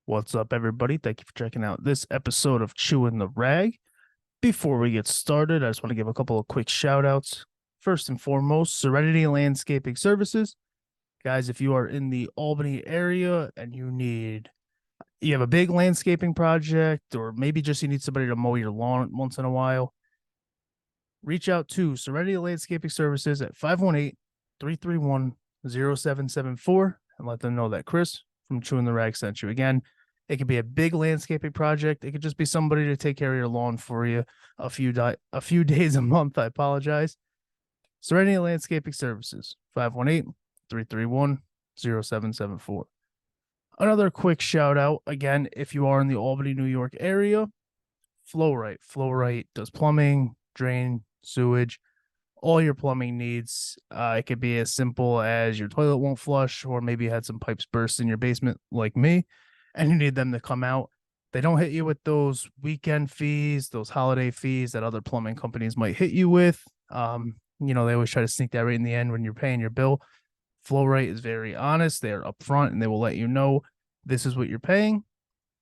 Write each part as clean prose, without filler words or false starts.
What's up, everybody? Thank you for checking out this episode of Chewin The Rag. Before we get started, I just want to give a couple of quick shout outs. First and foremost, Serenity Landscaping Services. Guys, if you are in the Albany area and you have a big landscaping project, or maybe just you need somebody to mow your lawn once in a while, reach out to Serenity Landscaping Services at 518-331-0774 and let them know that Chris from Chewin The Rag sent you. Again, it could be a big landscaping project. It could just be somebody to take care of your lawn for you a few days a month. I apologize. Serenity Landscaping Services, 518-331-0774. Another quick shout out, again, if you are in the Albany, New York area, Rite. Rite does plumbing, drain, sewage, all your plumbing needs. It could be as simple as your toilet won't flush, or maybe you had some pipes burst in your basement like me, and you need them to come out. They don't hit you with those weekend fees, those holiday fees that other plumbing companies might hit you with. They always try to sneak that right in the end when you're paying your bill. Rite is very honest. They're upfront and they will let you know this is what you're paying.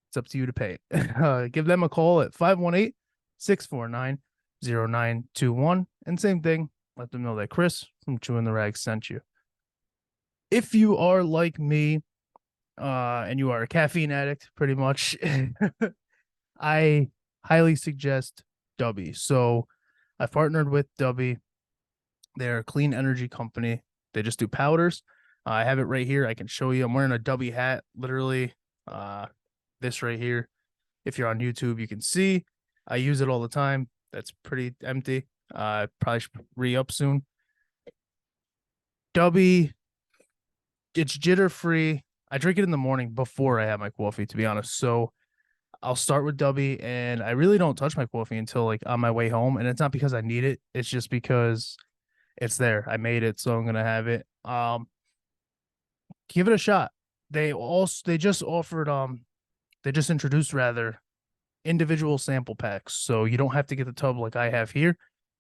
It's up to you to pay it. Give them a call at 518-649-0921. And same thing, let them know that Chris from Chewin The Rag sent you. If you are like me, and you are a caffeine addict, pretty much, I highly suggest Dubby. So I've partnered with Dubby. They're a clean energy company. They just do powders. I have it right here. I can show you. I'm wearing a Dubby hat, literally. This right here. If you're on YouTube, you can see. I use it all the time. That's pretty empty. Probably should re-up soon. Dubby, it's jitter-free. I drink it in the morning before I have my coffee, to be honest. So I'll start with Dubby, and I really don't touch my coffee until like on my way home. And it's not because I need it. It's just because it's there. I made it, so I'm gonna have it. Give it a shot. They just introduced rather individual sample packs. So you don't have to get the tub like I have here.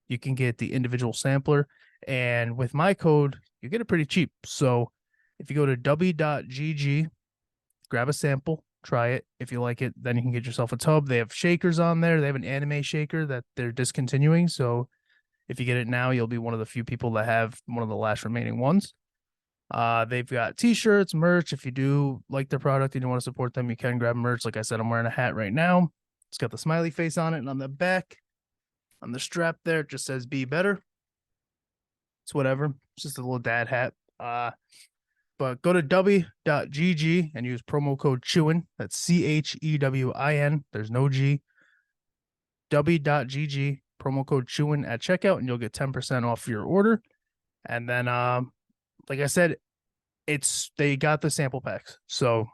You can get the individual sampler. And with my code, you get it pretty cheap. So if you go to dubby.gg, grab a sample, try it. If you like it, then you can get yourself a tub. They have shakers on there. They have an anime shaker that they're discontinuing. So if you get it now, you'll be one of the few people that have one of the last remaining ones. They've got t-shirts, merch. If you do like their product and you want to support them, you can grab merch. Like I said, I'm wearing a hat right now. It's got the smiley face on it, and on the back, on the strap there, it just says "Be Better." It's whatever. It's just a little dad hat. But go to dubby.gg and use promo code Chewin. That's CHEWIN. There's no G. Dubby.gg, promo code Chewin at checkout, and you'll get 10% off your order. And then, like I said, they got the sample packs. So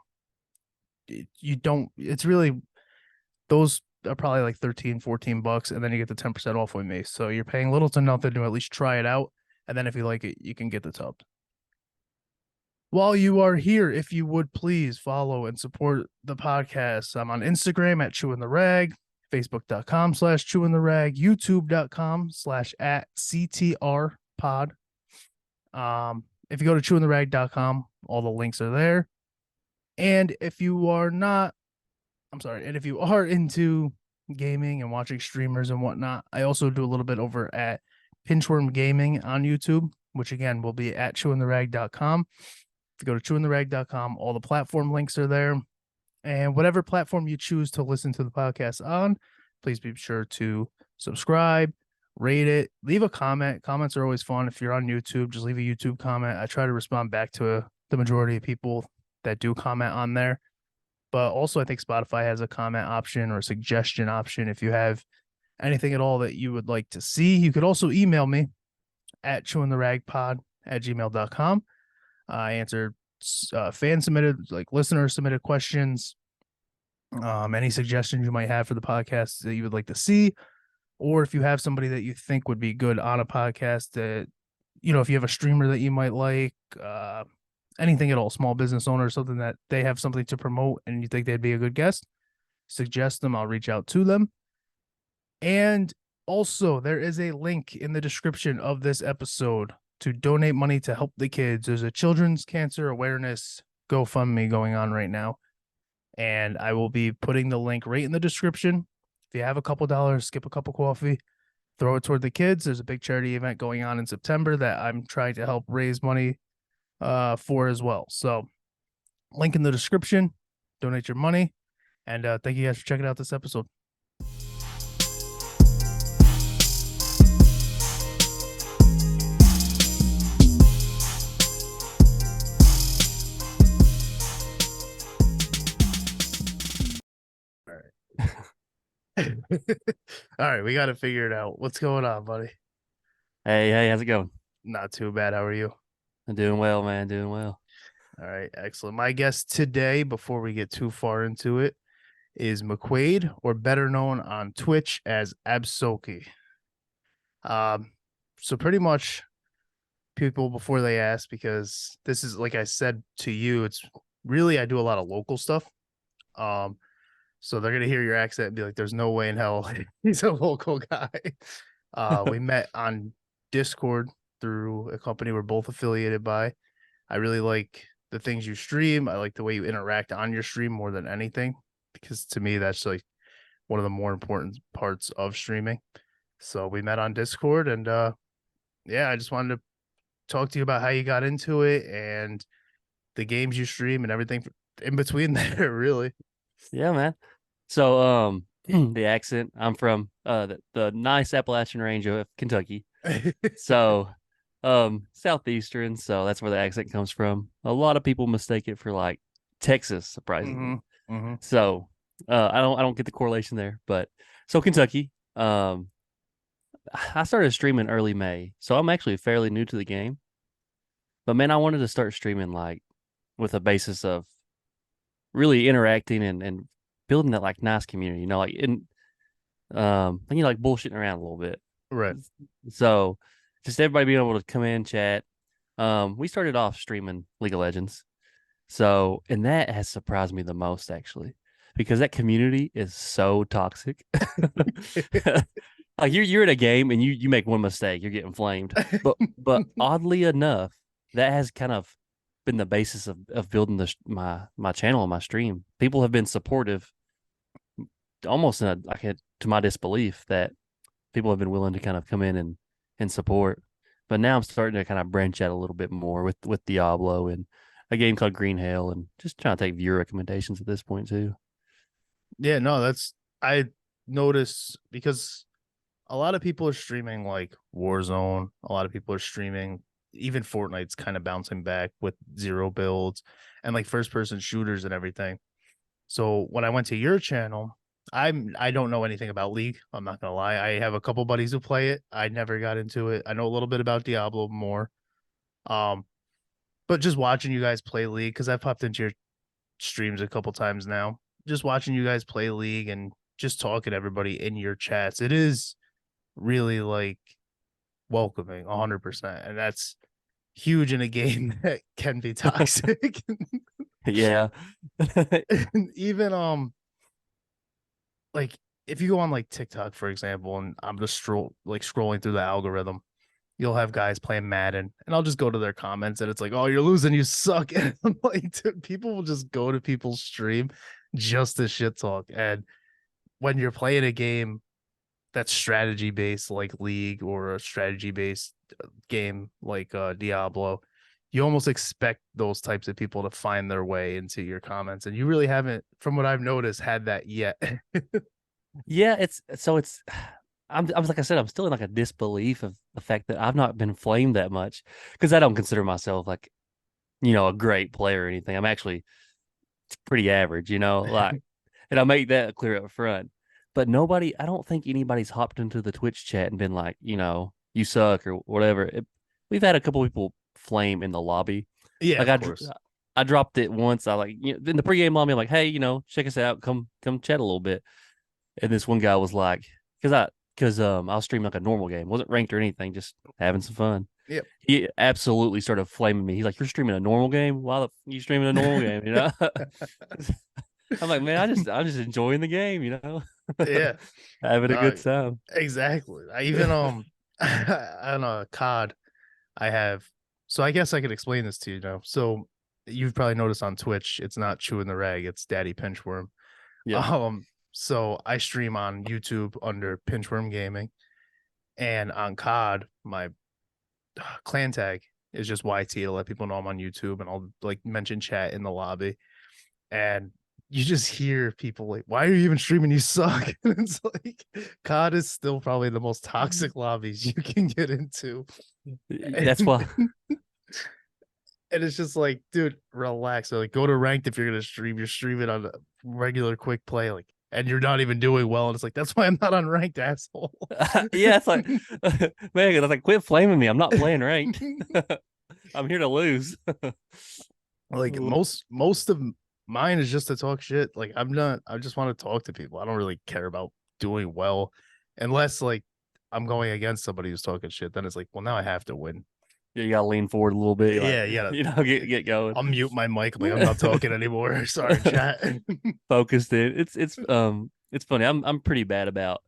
it's really, those are probably like 13, $14, and then you get the 10% off with me. So you're paying little to nothing to at least try it out. And then if you like it, you can get the tub. While you are here, if you would please follow and support the podcast. I'm on Instagram at Chewin The Rag, Facebook.com/ChewinTheRag, YouTube.com/@CTRPod. If you go to ChewinTheRag.com, all the links are there. And if you are into gaming and watching streamers and whatnot, I also do a little bit over at Pinchworm Gaming on YouTube, which again will be at ChewinTheRag.com. If you go to ChewinTheRag.com, all the platform links are there. And whatever platform you choose to listen to the podcast on, please be sure to subscribe, rate it, leave a comment. Comments are always fun. If you're on YouTube, just leave a YouTube comment. I try to respond back to the majority of people that do comment on there. But also, I think Spotify has a comment option or a suggestion option. If you have anything at all that you would like to see, you could also email me at ChewinTheRagPod@gmail.com. I answer fan submitted, like listener submitted questions, any suggestions you might have for the podcast that you would like to see, or if you have somebody that you think would be good on a podcast that, if you have a streamer that you might like, anything at all, small business owner, something that they have something to promote and you think they'd be a good guest, suggest them. I'll reach out to them. And also, there is a link in the description of this episode to donate money to help the kids. There's a children's cancer awareness GoFundMe going on right now. and I will be putting the link right in the description. If you have a couple dollars, skip a cup of coffee, throw it toward the kids. There's a big charity event going on in September that I'm trying to help raise money for as well. So, link in the description. Donate your money, and thank you guys for checking out this episode. All right. All right, we got to figure it out. What's going on, buddy? Hey, how's it going? Not too bad. How are you? I'm doing well, man. Doing well. All right, excellent. My guest today, before we get too far into it, is McQuaid, or better known on Twitch as Absoky. So pretty much people before they ask, because this is like I said to you, it's really I do a lot of local stuff. So they're gonna hear your accent and be like, "There's no way in hell he's a local guy." We met on Discord through a company we're both affiliated by. I really like the things you stream. I like the way you interact on your stream more than anything, because to me that's like one of the more important parts of streaming. So we met on Discord, and yeah, I just wanted to talk to you about how you got into it and the games you stream and everything in between there, really. Yeah, man. So, the accent. I'm from the nice Appalachian Range of Kentucky. So, southeastern. So that's where the accent comes from. A lot of people mistake it for like Texas, surprisingly. Mm-hmm. So, I don't get the correlation there. But so Kentucky. I started streaming early May, so I'm actually fairly new to the game. But man, I wanted to start streaming like with a basis of really interacting and building that like nice community, like like bullshitting around a little bit. Right. So just everybody being able to come in, chat. We started off streaming League of Legends. So, and that has surprised me the most actually, because that community is so toxic. Like you're in a game and you make one mistake, you're getting flamed. But oddly enough, that has kind of been the basis of building my channel and my stream. People have been supportive, almost to my disbelief that people have been willing to kind of come in and support. But now I'm starting to kind of branch out a little bit more with Diablo and a game called Green Hell, and just trying to take viewer recommendations at this point too. Yeah, no, I notice, because a lot of people are streaming like Warzone. A lot of people are streaming, even Fortnite's kind of bouncing back with zero builds and like first person shooters and everything. So when I went to your channel, I don't know anything about League. I'm not gonna lie. I have a couple buddies who play it. I never got into it. I know a little bit about Diablo more. Um, but just watching you guys play League, because I've popped into your streams a couple times now. Just watching you guys play League and just talking to everybody in your chats, it is really like welcoming 100%, and that's huge in a game that can be toxic. Yeah. Even like if you go on like TikTok, for example, and I'm just scrolling through the algorithm, you'll have guys playing Madden, and I'll just go to their comments, and it's like, "Oh, you're losing, you suck." And I'm like, people will just go to people's stream just to shit talk. And when you're playing a game that's strategy based like League, or a strategy based game like Diablo, you almost expect those types of people to find their way into your comments, and you really haven't, from what I've noticed, had that yet. Yeah, I'm like I said, I'm still in like a disbelief of the fact that I've not been flamed that much, because I don't consider myself like, a great player or anything. I'm actually pretty average, like, and I make that clear up front. But I don't think anybody's hopped into the Twitch chat and been like, you suck or whatever. We've had a couple people flame in the lobby. Yeah, Like of course. I dropped it once. I like, in the pregame lobby, I'm like, hey, check us out. Come chat a little bit. And this one guy was like, because I was streaming like a normal game, wasn't ranked or anything, just having some fun. Yep. He absolutely started flaming me. He's like, "You're streaming a normal game? Why the you streaming a normal game?" I'm like, man, I'm just enjoying the game, Yeah. having a No, good time. exactly. I even on a COD, I have, so I guess I could explain this to you now. So you've probably noticed on Twitch, it's not Chewin The Rag, it's Daddy Pinchworm. Yep. So I stream on YouTube under Pinchworm Gaming, and on COD, my clan tag is just YT to let people know I'm on YouTube, and I'll like mention chat in the lobby, and you just hear people like, "Why are you even streaming? You suck." And it's like COD is still probably the most toxic lobbies you can get into. That's And, why. and it's just like, dude, relax. So like, go to ranked if you're gonna stream. You're streaming on a regular quick play, like, and you're not even doing well. And it's like, that's why I'm not on ranked, asshole. Yeah, it's like, man, I was like, quit flaming me. I'm not playing ranked. I'm here to lose. Like most of mine is just to talk shit. Like I'm not. I just want to talk to people. I don't really care about doing well, unless like I'm going against somebody who's talking shit. Then it's like, well, now I have to win. You gotta lean forward a little bit. You're like, Yeah, yeah. get going. I'll mute my mic. Like I'm not talking anymore. Sorry, chat. Focused in. It's funny. I'm pretty bad about.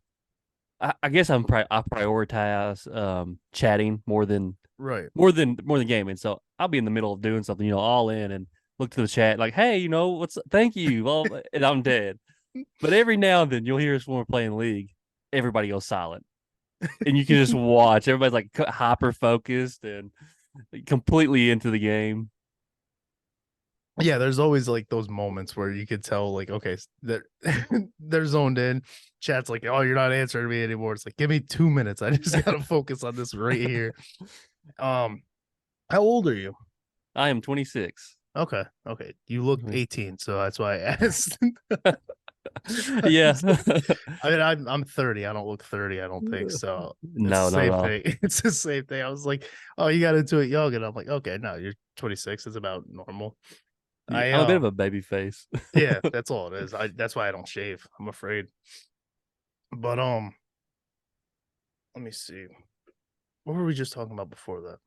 I guess I prioritize chatting Right. more than gaming. So I'll be in the middle of doing something, all in, and look to the chat like, hey, what's thank you, well, and I'm dead. But every now and then you'll hear us when we're playing League, everybody goes silent, and you can just watch. Everybody's like hyper focused and completely into the game. Yeah, there's always like those moments where you could tell, like, okay, they're zoned in. Chat's like, oh, you're not answering me anymore. It's like, give me 2 minutes. I just gotta focus on this right here. Um, how old are you? I am 26. Okay, okay. You look 18, so that's why I asked. Yeah. I mean, I'm 30. I don't look 30. I don't think so. It's No, the not at same all. thing. It's the same thing. I was like, oh, you got into it young, and I'm like, okay, no, you're 26. It's about normal. Yeah, I'm a bit of a baby face. Yeah, that's all it is. That's why I don't shave. I'm afraid. But let me see. What were we just talking about before that?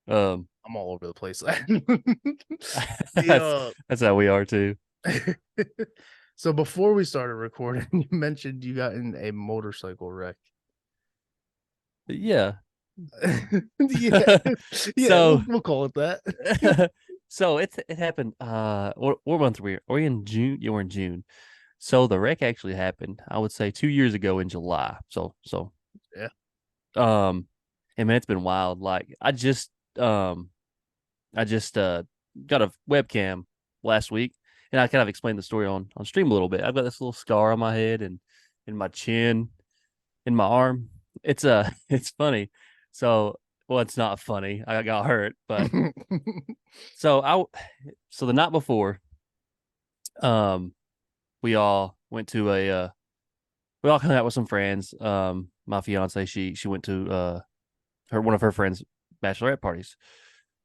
um, I'm all over the place. that's the that's how we are too. So before we started recording, you mentioned you got in a motorcycle wreck. Yeah. Yeah, yeah, So we'll call it that. so it happened. What month are we? Are we in June? Yeah, we're in June. So the wreck actually happened, I would say 2 years ago in July. So Yeah. um, and man, it's been wild. Like I just got a webcam last week, and I kind of explained the story on stream a little bit. I've got this little scar on my head and in my chin, in my arm. It's it's funny. So well, it's not funny. I got hurt, but so I so the night before, um, we all went to a we all hung out with some friends. My fiance, she went to her one of her friends' bachelorette parties.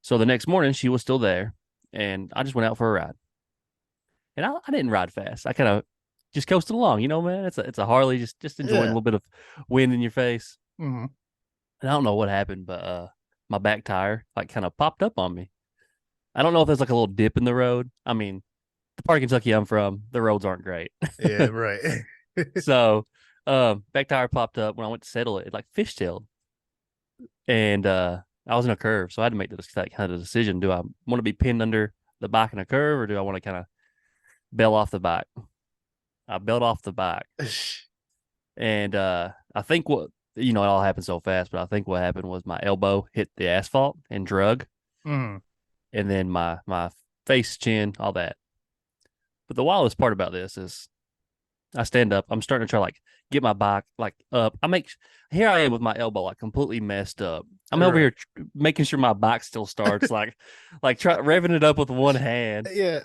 So the next morning she was still there, and I just went out for a ride. And I didn't ride fast. I kind of just coasted along, man. It's a Harley, just enjoying a Yeah. little bit of wind in your face. Mhm. And I don't know what happened, but my back tire like kind of popped up on me. I don't know if there's like a little dip in the road. I mean, the part of Kentucky I'm from, the roads aren't great. Yeah, right. So back tire popped up when I went to settle it. It like fishtailed. And I was in a curve, so I had to make that kind of decision. Do I want to be pinned under the bike in a curve, or do I want to kind of bail off the bike? I bailed off the bike. And I think it all happened so fast, but I think what happened was my elbow hit the asphalt and drug, Mhm. and then my face, chin, all that. But the wildest part about this is I stand up. I'm starting to try like get my bike like up. Here I am with my elbow like completely messed up. I'm over Right. here making sure my bike still starts, like try revving it up with one hand. Yeah.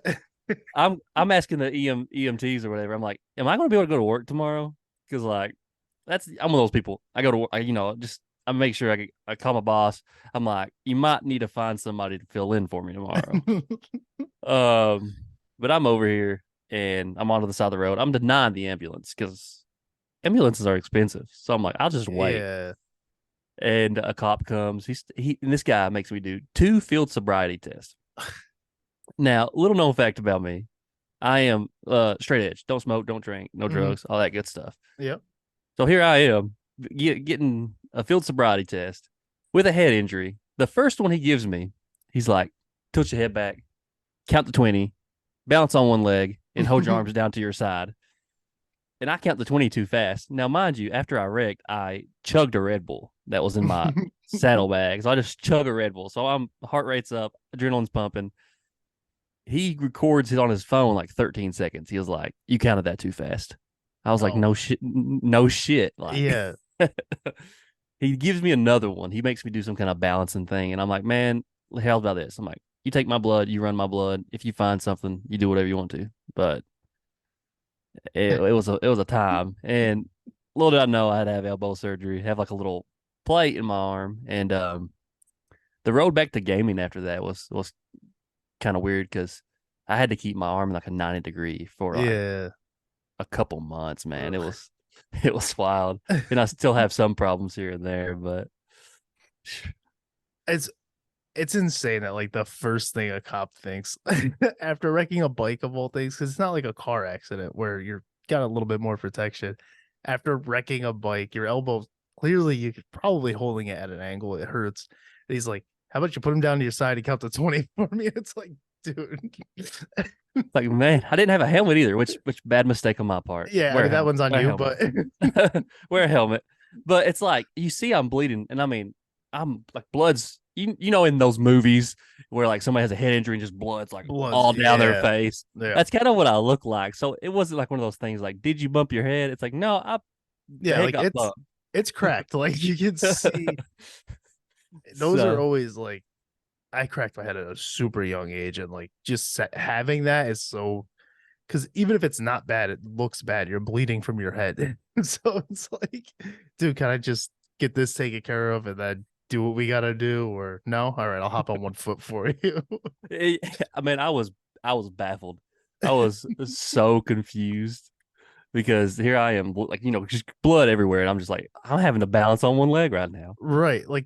I'm asking the EMTs or whatever. I'm like, am I going to be able to go to work tomorrow? Because like I'm one of those people. I go to work. Just I make sure I call my boss. I'm like, you might need to find somebody to fill in for me tomorrow. Um, but I'm over here and I'm onto the side of the road. I'm denying the ambulance because ambulances are expensive. So I'm like, I'll just wait. Yeah. And a cop comes. And this guy makes me do 2 field sobriety tests. Now, little known fact about me, I am straight edge. Don't smoke, don't drink, no Mhm. drugs, all that good stuff. Yep. So here I am getting a field sobriety test with a head injury. The first one he gives me He's like, tilt your head back, count to 20, balance on one leg, and hold your arms down to your side. And I count to 20 too fast. Now, mind you, after I wrecked, I chugged a Red Bull that was in my saddlebag. So I just chug a Red Bull. So I'm heart rate's up, adrenaline's pumping. He records it on his phone like 13 seconds. He was like, "You counted that too fast." I was like, Oh, "No shit, no shit." Like, yeah. he gives me another one. He makes me do some kind of balancing thing, and I'm like, "Man, hell about this." I'm like, "You take my blood, you run my blood. If you find something, you do whatever you want to." But it was a time, and little did I know I had to have elbow surgery, have like a little plate in my arm, and the road back to gaming after that was kind of weird because I had to keep my arm in like a 90 degree for like Yeah. a couple months, man. It Ugh. was it was wild. And I still have some problems here and there, but It's it's insane that like the first thing a cop thinks after wrecking a bike of all things, because it's not like a car accident where you're got a little bit more protection. After wrecking a bike, your elbow clearly you could probably holding it at an angle, it hurts. And he's like, "How about you put him down to your side and count to 20 for me?" It's like, dude. like, man, I didn't have a helmet either, which bad mistake on my part. Yeah, I Wear a mean that helmet. one's on Wear a you, helmet. but Wear a helmet. But it's like you see I'm bleeding, and I mean I'm like blood's you know in those movies where like somebody has a head injury and just blood's like blood's all down their yeah. face. Yeah. That's kind of what I look like. So it wasn't like one of those things like, did you bump your head? It's like, no, the Yeah, head like got bumped. it's cracked. Like you can see those are So always like I cracked my head at a super young age, and like just having that is so because even if it's not bad, it looks bad. You're bleeding from your head, so it's like, dude, can I just get this taken care of and then do what we gotta do? Or no, all right, I'll hop on one foot for you. I mean, I was baffled. I was so confused because here I am, like just blood everywhere, and I'm just like, I'm having to balance on one leg right now. Right, like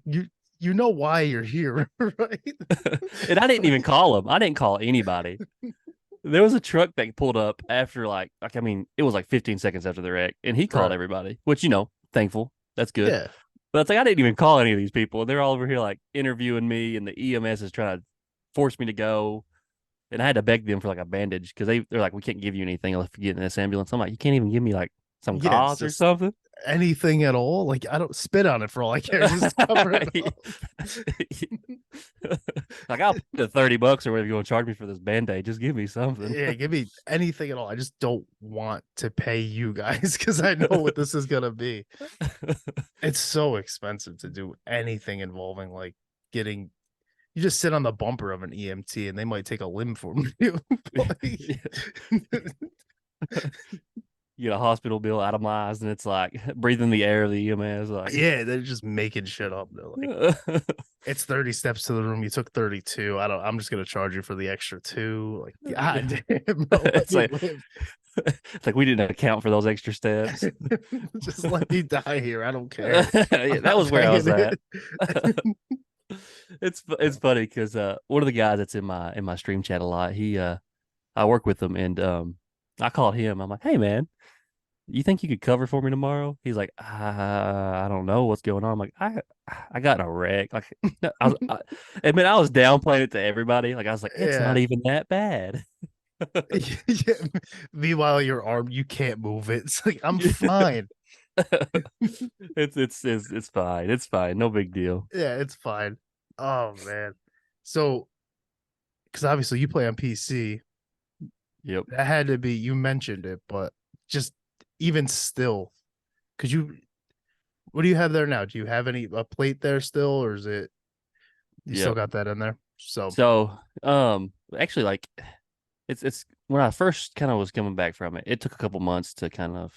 you know why you're here, right? And I didn't even call him. I didn't call anybody. There was a truck that pulled up after like I mean, it was like 15 seconds after the wreck, and he called Right. everybody, which thankful. That's good. Yeah. But it's like I didn't even call any of these people. They're all over here like interviewing me, and the EMS is trying to force me to go. And I had to beg them for like a bandage because they're like, we can't give you anything if you get in this ambulance. I'm like, you can't even give me like some Yeah, it's gauze or just something. anything at all. Like I don't spit on it for all I care. Just cover it up. Like I'll pay the $30 or whatever you want to charge me for this band-aid. Just give me something. Yeah, give me anything at all. I just don't want to pay you guys because I know what this is gonna be. It's so expensive to do anything involving like getting you just sit on the bumper of an EMT and they might take a limb from you. Like, You get a hospital bill itemized, and it's like breathing the air of the EMS. Like, yeah, they're just making shit up. They're like, it's 30 steps to the room. You took 32. I'm just gonna charge you for the extra two. Like, god damn, bro, let it's me like live. it's like we didn't account for those extra steps. Just let me die here. I don't care. Yeah, I'm that not was where I was paying at. it. It's funny because one of the guys that's in my stream chat a lot, he I work with him, and I called him. I'm like, hey man, you think you could cover for me tomorrow? He's like, I don't know what's going on. I'm like, I got in a wreck. Like, no, I mean, I was downplaying it to everybody. Like, I was like, it's not Yeah. even that bad. Yeah. Meanwhile, your arm, you can't move it. It's like I'm fine. It's fine. It's fine. No big deal. Yeah, it's fine. Oh man. So, because obviously you play on PC, Yep. that had to be you mentioned it, but just even still, because you, what do you have there now? Do you have any a plate there still, or is it you still Yep. got that in there? So, So, actually, like, it's when I first kind of was coming back from it, it took a couple months to kind of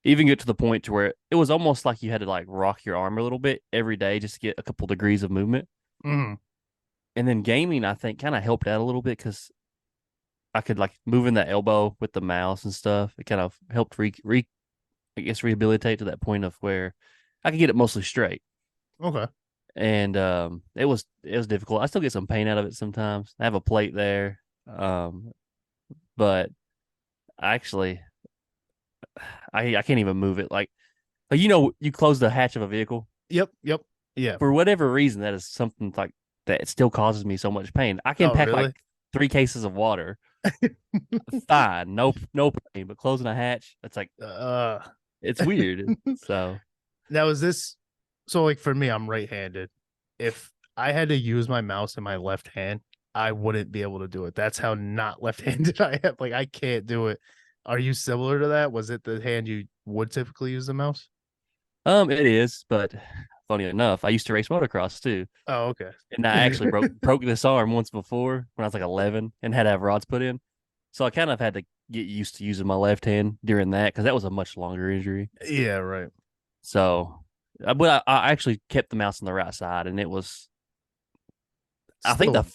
even get to the point to where it was almost like you had to like rock your arm a little bit every day just to get a couple degrees of movement. mhm. And then gaming, I think, kind of helped out a little bit because I could like move in that elbow with the mouse and stuff. It kind of helped I guess rehabilitate to that point of where I could get it mostly straight. Okay. And it was difficult. I still get some pain out of it sometimes. I have a plate there. But actually I can't even move it. Like you close the hatch of a vehicle. Yep. Yep. Yeah. For whatever reason, that is something like that it still causes me so much pain. I can Oh, pack like really? 3 cases of water, fine, no pain. But closing a hatch, it's like Uh, it's weird. So, now is this so like for me, I'm right-handed. If I had to use my mouse in my left hand, I wouldn't be able to do it. That's how not left-handed I am. Like I can't do it. Are you similar to that? Was it the hand you would typically use the mouse? it is. But funny enough, I used to race motocross too, Oh, okay. and I actually broke this arm once before when I was like 11 and had to have rods put in. So I kind of had to get used to using my left hand during that because that was a much longer injury. Yeah, right. So, but I actually kept the mouse on the right side, and it was. I think Still,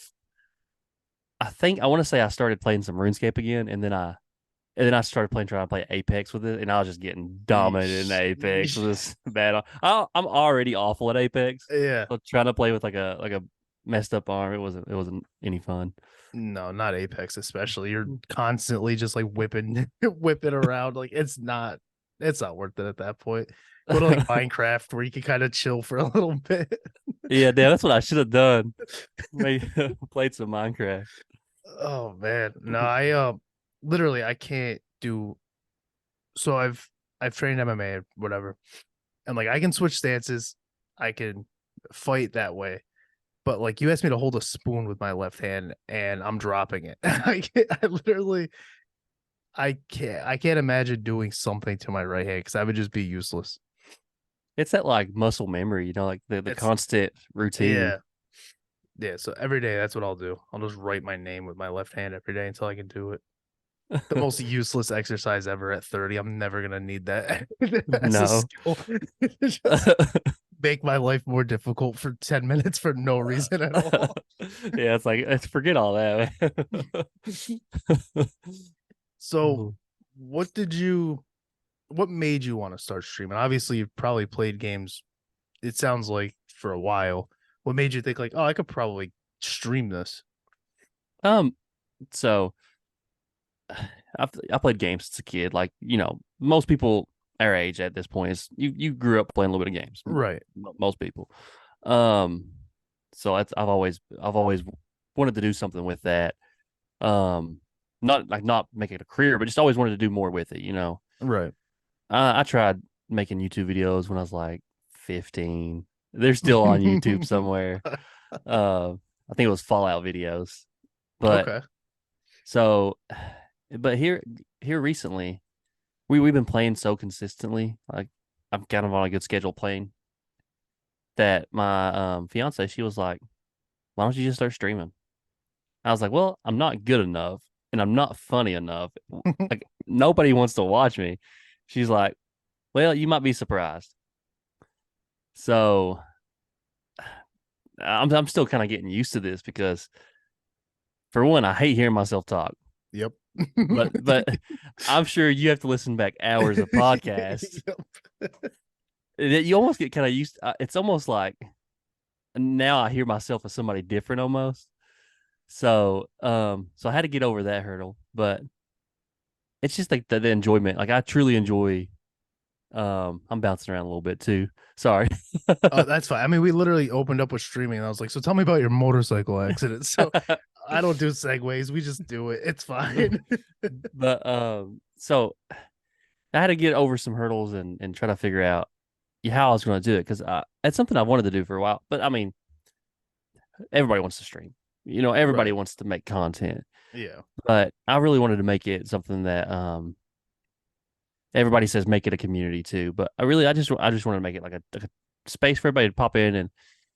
I want to say I started playing some RuneScape again, and then I started trying to play Apex with it, and I was just getting dominated in yeesh. Apex with Yeesh. this bad. I'm already awful at Apex, Yeah. so trying to play with like a messed up arm, it wasn't any fun. No, not Apex, especially. You're constantly just like whipping whipping around. Like it's not worth it at that point. Go to like Minecraft where you can kind of chill for a little bit. Yeah, damn, that's what I should have done. Played some Minecraft. Oh man. No, I literally I can't do so I've trained MMA or whatever. And like I can switch stances. I can fight that way. But like you asked me to hold a spoon with my left hand and I'm dropping it. I literally I can't imagine doing something to my right hand because I would just be useless. It's that like muscle memory, like the It's constant routine. yeah. Yeah. So every day that's what I'll do. I'll just write my name with my left hand every day until I can do it. The most useless exercise ever at 30. I'm never gonna need that as a No. skill. Just make my life more difficult for 10 minutes for no reason at all. Yeah, it's like forget all that, man. So Oh. what made you want to start streaming? Obviously, you've probably played games, it sounds like, for a while. What made you think like, oh, I could probably stream this? Um, so I played games as a kid. Like, most people our age at this point is you grew up playing a little bit of games. Right. Most people. Um, so I've always wanted to do something with that. Um, not make it a career, but just always wanted to do more with it. Right. I tried making YouTube videos when I was like 15. They're still on YouTube somewhere. I think it was Fallout videos. But Okay. so, but here recently, we've been playing so consistently. Like I'm kind of on a good schedule playing that my fiance, she was like, "Why don't you just start streaming?" I was like, "Well, I'm not good enough and I'm not funny enough. Like nobody wants to watch me." She's like, "Well, you might be surprised." So I'm still kind of getting used to this because for one, I hate hearing myself talk. Yep. But I'm sure you have to listen back hours of podcasts Yep. that you almost get kind of used. It's almost like now I hear myself as somebody different almost. So I had to get over that hurdle, but it's just like the enjoyment. Like I truly enjoy. I'm bouncing around a little bit too. Sorry. Oh, that's fine. I mean, we literally opened up with streaming, and I was like, "So tell me about your motorcycle accident." So I don't do segues. We just do it. It's fine. But so I had to get over some hurdles and try to figure out how I was going to do it because it's something I wanted to do for a while. But I mean, everybody wants to stream. Everybody Right. wants to make content. Yeah. But I really wanted to make it something that everybody says make it a community too. But I just wanted to make it like a space for everybody to pop in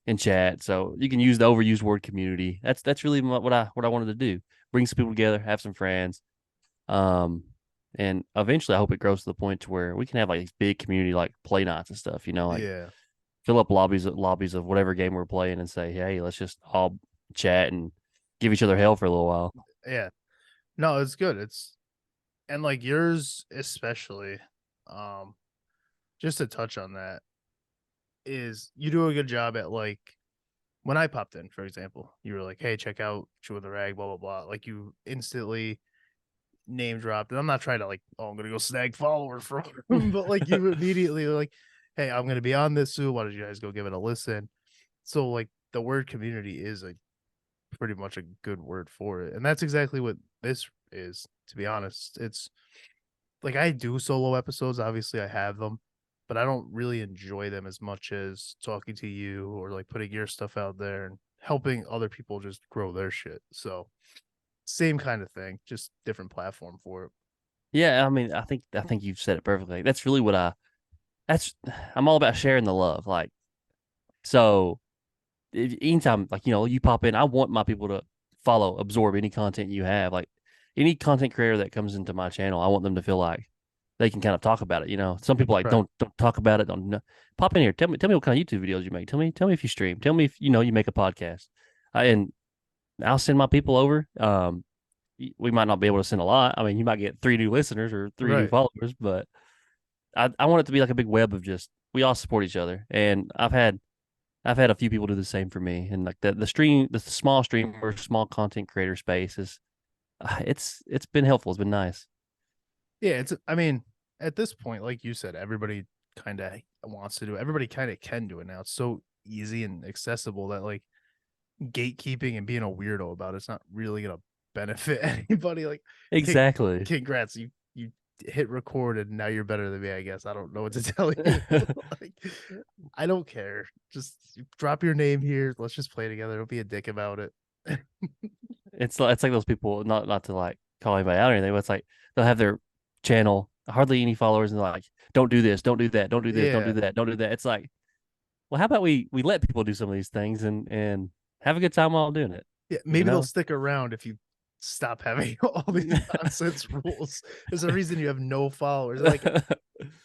and chat. So you can use the overused word community. That's really what I wanted to do. Bring some people together, have some friends. Um, and eventually I hope it grows to the point to where we can have like these big community like play nights and stuff, like Yeah. fill up lobbies of whatever game we're playing and say, hey, let's just all chat and give each other hell for a little while. Yeah. No, it's good. It's and like yours especially. Um, just to touch on that is you do a good job at like when I popped in, for example, you were like, "Hey, check out Chewin The Rag," blah blah blah. Like you instantly name dropped, and I'm not trying to like, oh, I'm gonna go snag followers from him, but like you immediately like, hey, I'm gonna be on this soon. Why don't you guys go give it a listen? So like the word community is a pretty much a good word for it. And that's exactly what this is, to be honest. It's like I do solo episodes, obviously I have them, but I don't really enjoy them as much as talking to you or like putting your stuff out there and helping other people just grow their shit. So same kind of thing, just different platform for it. Yeah, I mean, I think you've said it perfectly. That's really what that's I'm all about sharing the love. Like, so anytime, like, you pop in, I want my people to follow, absorb any content you have. Like, any content creator that comes into my channel, I want them to feel like they can kind of talk about it. Some people like Right. don't talk about it. Don't know. Pop in here. Tell me what kind of YouTube videos you make. Tell me if you stream. Tell me if you make a podcast. And I'll send my people over. We might not be able to send a lot. I mean, you might get 3 new listeners or 3 new Right. followers, but I want it to be like a big web of just we all support each other. And I've had a few people do the same for me. And like the small streamer, small content creator space is it's been helpful. It's been nice. Yeah, it's I mean, at this point, like you said, everybody kind of wants to do it. Everybody kind of can do it now. It's so easy and accessible that like gatekeeping and being a weirdo about it's not really gonna benefit anybody. Like, hey, Exactly. congrats, you hit record and now you're better than me. I guess I don't know what to tell you. Like, I don't care. Just drop your name here. Let's just play together. Don't be a dick about it. It's like those people, not to like call anybody out or anything, but it's like they'll have their channel, hardly any followers, and they're like, don't do this, don't do that, don't do this, don't do Yeah, that, don't do that. It's like, well, how about we let people do some of these things and have a good time while doing it, yeah. you Maybe they'll know? stick around if you stop having all these nonsense rules. There's a reason you have no followers. Like,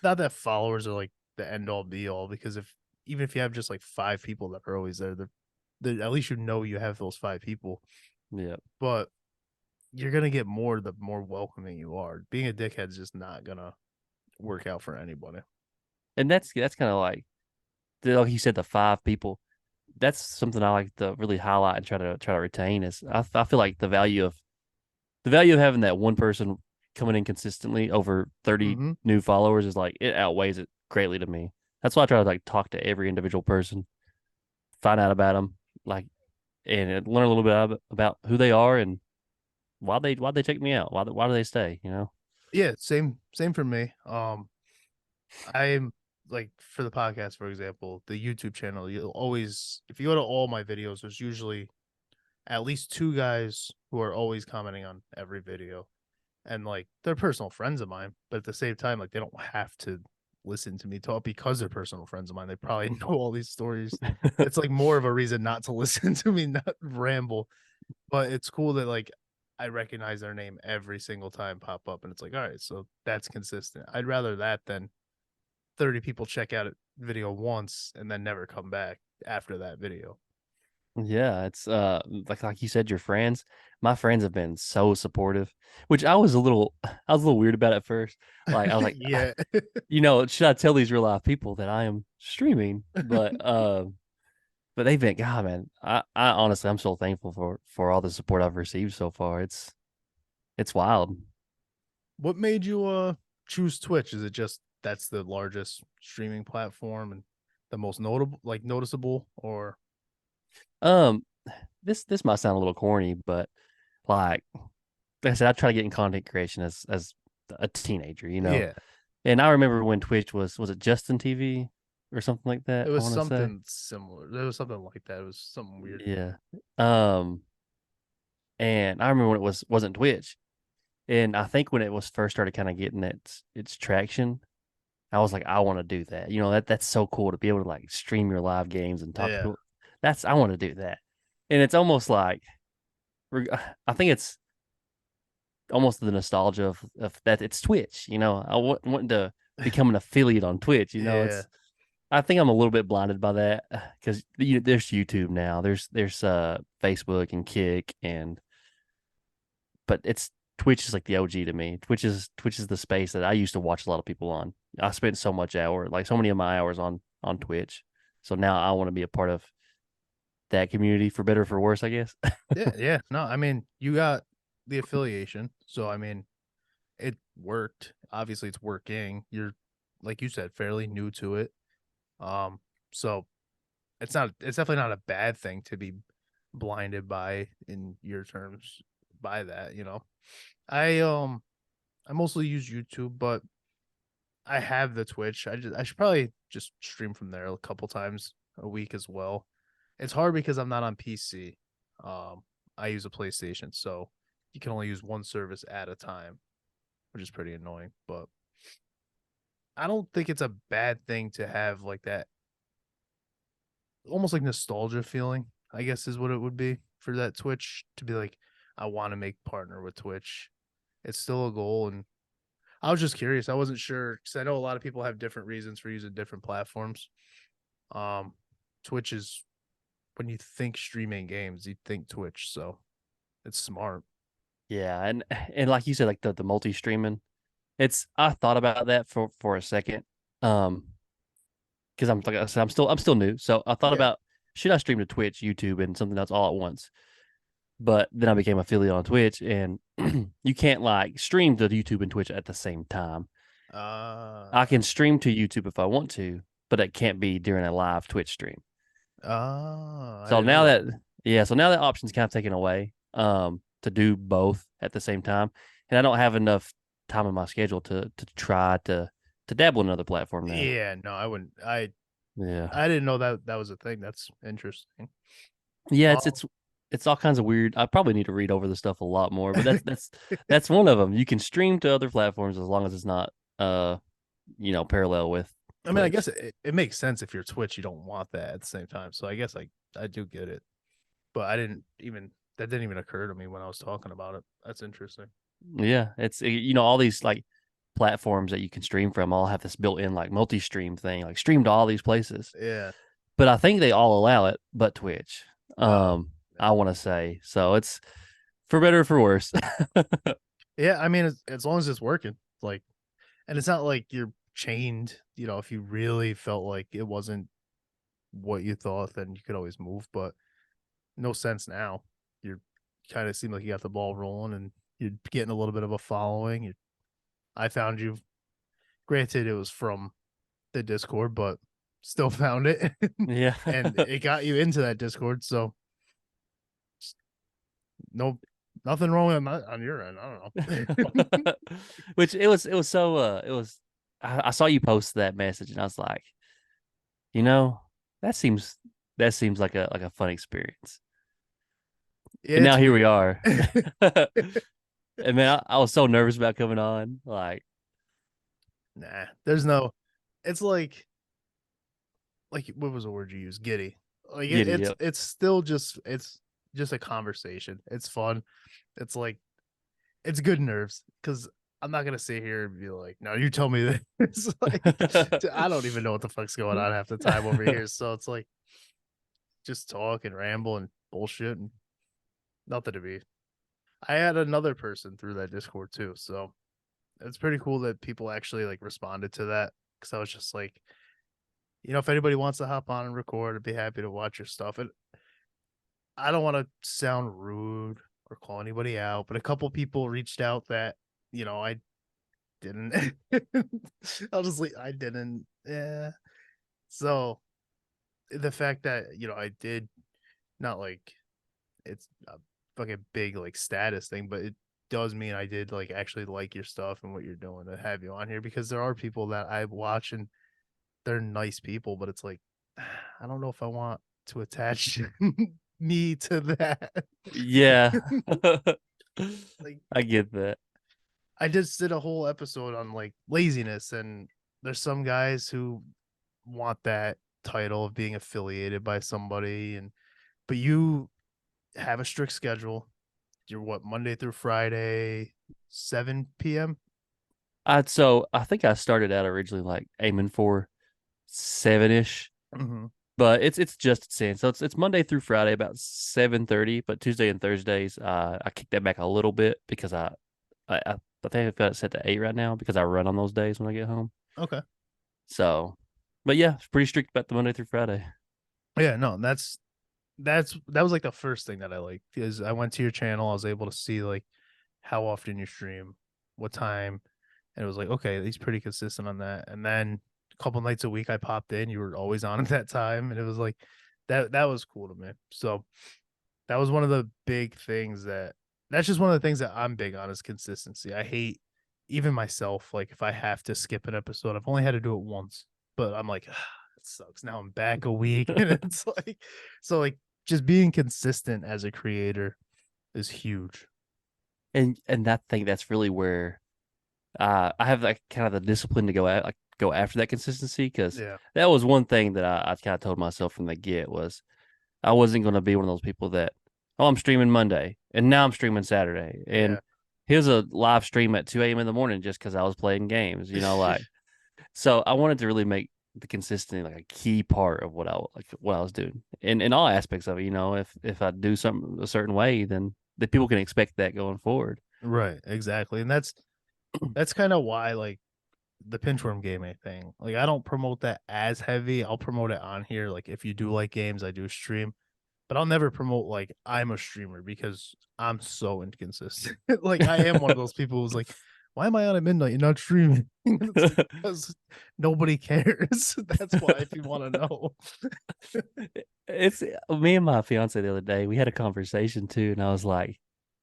not that followers are like the end all be all, because if even if you have just like 5 people that are always there, they're at least you have those 5 people. Yeah. But you're gonna get more the more welcoming you are. Being a dickhead's just not gonna work out for anybody. And that's kind of like you said, the 5 people. That's something I like to really highlight and try to retain is I feel like the value of having that one person coming in consistently over 30 Mm-hmm. new followers is like it outweighs it greatly to me. That's why I try to like talk to every individual person, find out about them, like, and learn a little bit about who they are and why they check me out, why do they stay. Yeah, same for me. I'm like for the podcast, for example, the YouTube channel, you'll always if you go to all my videos, there's usually at least 2 guys who are always commenting on every video. And like they're personal friends of mine, but at the same time, like they don't have to listen to me talk because they're personal friends of mine. They probably know all these stories. It's like more of a reason not to listen to me, not ramble. But it's cool that like I recognize their name every single time pop up, and it's like, all right, so that's consistent. I'd rather that than 30 people check out a video once and then never come back after that video. Yeah, it's like you said, your friends. My friends have been so supportive, which I was a little weird about at first. Like I was like, Yeah. should I tell these real life people that I am streaming? But they've been, God, man, I honestly, I'm so thankful for all the support I've received so far. It's wild. What made you choose Twitch? Is it just that's the largest streaming platform and the most notable like noticeable, or Um, this might sound a little corny, but like I said, I try to get in content creation as a teenager. yeah, And I remember when Twitch was it Justin TV or something like it that, I was want to say. something similar. There was something like that. It was something weird. Yeah. Um, and I remember when wasn't Twitch. And I think when it was first started kind of getting its traction, I was like, I want to do that. That's so cool to be able to like stream your live games and talk to Yeah. people. I want to do that. And it's almost like I think it's almost the nostalgia of that it's Twitch. I want to become an affiliate on Twitch. Yeah. It's I think I'm a little bit blinded by that because there's YouTube now. There's Facebook and Kick but it's Twitch is like the OG to me. Twitch is the space that I used to watch a lot of people on. I spent so many of my hours on Twitch. So now I want to be a part of that community for better or for worse, I guess. Yeah. Yeah. No, I mean, you got the affiliation. So I mean, it worked. Obviously it's working. You're like you said, fairly new to it. Um, so it's definitely not a bad thing to be blinded by in your terms by that, you know. I mostly use YouTube, but I have the Twitch. I should probably just stream from there a couple times a week as well. It's hard because I'm not on PC. Um, I use a PlayStation, so you can only use one service at a time, which is pretty annoying. But I don't think it's a bad thing to have like that, almost like nostalgia feeling, I guess is what it would be for that Twitch to be like, I want to make partner with Twitch. It's still a goal, and I was just curious. I wasn't sure because I know a lot of people have different reasons for using different platforms. Um, Twitch is when you think streaming games, you think Twitch, so it's smart. Yeah, and like you said, like the multi streaming. It's I thought about that for a second. Um, because I'm like I said, I'm still new. So I thought Yeah. about should I stream to Twitch, YouTube, and something else all at once. But then I became affiliate on Twitch, and you can't like stream to YouTube and Twitch at the same time. I Uh can stream to YouTube if I want to, but it can't be during a live Twitch stream. I So didn't know now that. that yeah, so now that option's kind of taken away to do both at the same time, and I don't have enough time in my schedule to try to dabble in another platform now. Yeah, no, I wouldn't. Yeah, I didn't know that that was a thing. That's interesting. yeah, it's Um, it's it's all kinds of weird. I probably need to read over the stuff a lot more, but that's one of them. You can stream to other platforms as long as it's not parallel with I mean, I Twitch. guess it makes sense if you're Twitch, you don't want that at the same time. So I guess I do get it, but I didn't even that didn't even occur to me when I was talking about it. That's interesting. Yeah, it's all these like platforms that you can stream from all have this built-in like multi-stream thing, like stream to all these places. Yeah. But I think they all allow it, but Twitch. Oh, I want to say so. It's for better or for worse. yeah. I mean, as long as it's working, like, and it's not like you're chained. You know, if you really felt like it wasn't what you thought, then you could always move. But no sense now. You're kind of seem like you got the ball rolling, and you're getting a little bit of a following. I found you. Granted, it was from the Discord, but still found it, Yeah. and it got you into that Discord. So no, nothing wrong on your end. I don't know. Which it was so I saw you post that message and I was like, you know, that seems that seems like a fun experience. Yeah, And now it's here we weird. are. And man, I was so nervous about coming on. Like, Nah, there's no. It's like what was the word you used? Giddy. Like giddy, it's yep. it's still just just a conversation. It's fun. It's like it's good nerves because I'm not gonna sit here and be like, no, you tell me this. It's like I don't even know what the fuck's going on half the time over here. So it's like just talk and ramble and bullshit and nothing to be. I had another person through that Discord too, so it's pretty cool that people actually like responded to that because I was just like, you know, if anybody wants to hop on and record, I'd be happy to watch your stuff. And I don't want to sound rude or call anybody out, but a couple people reached out that I didn't. I'll just leave. I didn't. Yeah. So the fact that I did not like it's a fucking big like status thing, but it does mean I did like actually like your stuff and what you're doing to have you on here because there are people that I watch and they're nice people, but it's like I don't know if I want to attach me to that. Yeah. Like I get that. I just did a whole episode on like laziness, and there's some guys who want that title of being affiliated by somebody, and but you have a strict schedule. You're what, Monday through Friday, 7 p.m. I think I started out originally like aiming for 7-ish, Mm-hmm. but it's just 10. So it's Monday through Friday about 7:30, but Tuesday and Thursdays I kicked that back a little bit because I think I've got it set to 8 right now because I run on those days when I get home. Okay. So, but yeah, it's pretty strict about the Monday through Friday. Yeah, no, that was like the first thing that I liked because I went to your channel, I was able to see like how often you stream, what time, and it was like, okay, he's pretty consistent on that. And then a couple nights a week I popped in, you were always on at that time, and it was like that was cool to me. So that was one of the big things that's just one of the things that I'm big on is consistency. I hate even myself, like if I have to skip an episode, I've only had to do it once, but I'm like, it sucks. Now I'm back a week. And it's like, so like just being consistent as a creator is huge. And I think that's really where I have like kind of the discipline to go after that consistency, because Yeah. that was one thing that I kind of told myself from the get was I wasn't going to be one of those people that, oh, I'm streaming Monday and now I'm streaming Saturday. And Yeah. here's a live stream at 2 a.m. in the morning just because I was playing games, like. So I wanted to really make the consistency like a key part of what I was doing in all aspects of it. If I do something a certain way, then the people can expect that going forward. Right. Exactly. And that's kind of why like the pinchworm gaming thing. Like I don't promote that as heavy. I'll promote it on here. Like if you do like games, I do stream, but I'll never promote like I'm a streamer because I'm so inconsistent. Like I am one of those people who's like, why am I on at midnight and not streaming? It's like because nobody cares. That's why if you want to know. It's me and my fiance the other day. We had a conversation too, and I was like,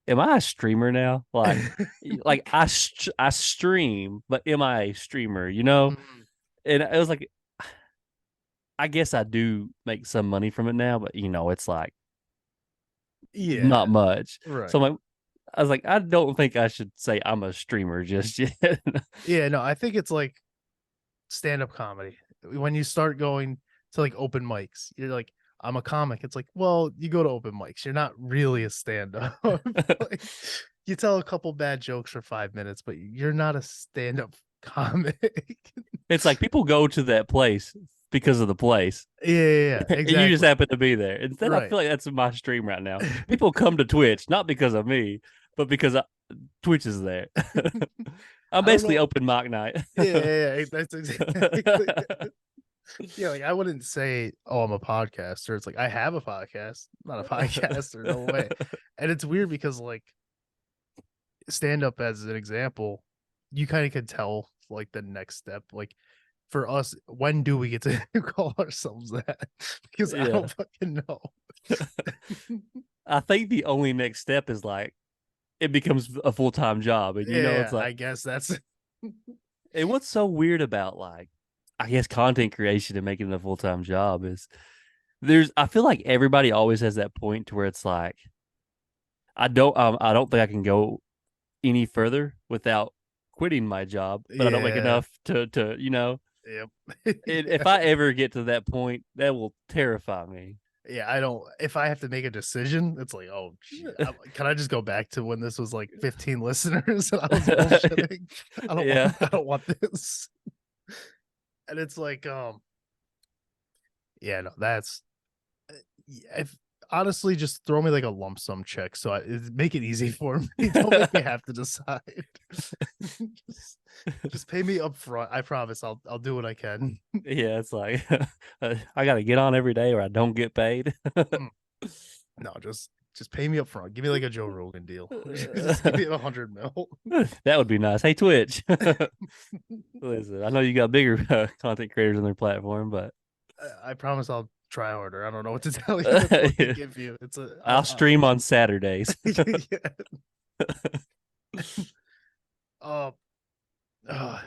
"Am I a streamer now? Like I stream, but am I a streamer? Mhm. And it was like, I guess I do make some money from it now, but it's like Yeah, not much. So right. I was like, I don't think I should say I'm a streamer just yet. Yeah, no, I think it's like stand-up comedy. When you start going to like open mics, you're like, I'm a comic. It's like, well, you go to open mics. You're not really a stand-up. Like, you tell a couple bad jokes for 5 minutes, but you're not a stand-up comic. It's like people go to that place because of the place, Yeah, and you just exactly. happen to be there. Instead, I Right. feel like that's my stream right now. People come to Twitch not because of me, but because Twitch is there. I'm I don't basically know. open mic night. Yeah, that's exactly. Yeah, like I wouldn't say, "Oh, I'm a podcaster." It's like I have a podcast, not a podcaster. No way. And it's weird because like stand up as an example, you kind of could tell like the next step. Like for us, when do we get to call ourselves that? Because I Yeah, don't fucking know. I think the only next step is like it becomes a full-time job, and it's Yeah, like, I guess that's and what's so weird about like, I guess content creation and making it a full-time job is I feel like everybody always has that point to where it's like I don't think I can go any further without quitting my job, but I don't make yeah. enough to Yep. and if Yeah. I ever get to that point, that will terrify me. Yeah, I don't. If I have to make a decision, it's like, oh, gee, can I just go back to when this was like 15 listeners and I was bullshitting? I don't Yeah. want. I don't want this. And it's like, yeah, no, that's if honestly, just throw me like a lump sum check, so make it easy for me. Don't make me have to decide. just, just pay me up front. I promise. I'll do what I can. Yeah, it's like I got to get on every day or I don't get paid. Mm, no, just pay me up front. Give me like a Joe Rogan deal. Just give me 100 mil. That would be nice. Hey, Twitch. Listen, I know you got bigger content creators on their platform, but I promise I'll try harder. I don't know what to tell you. That's what to give you. It's a I'll stream on Saturdays. yeah. Uh, uh,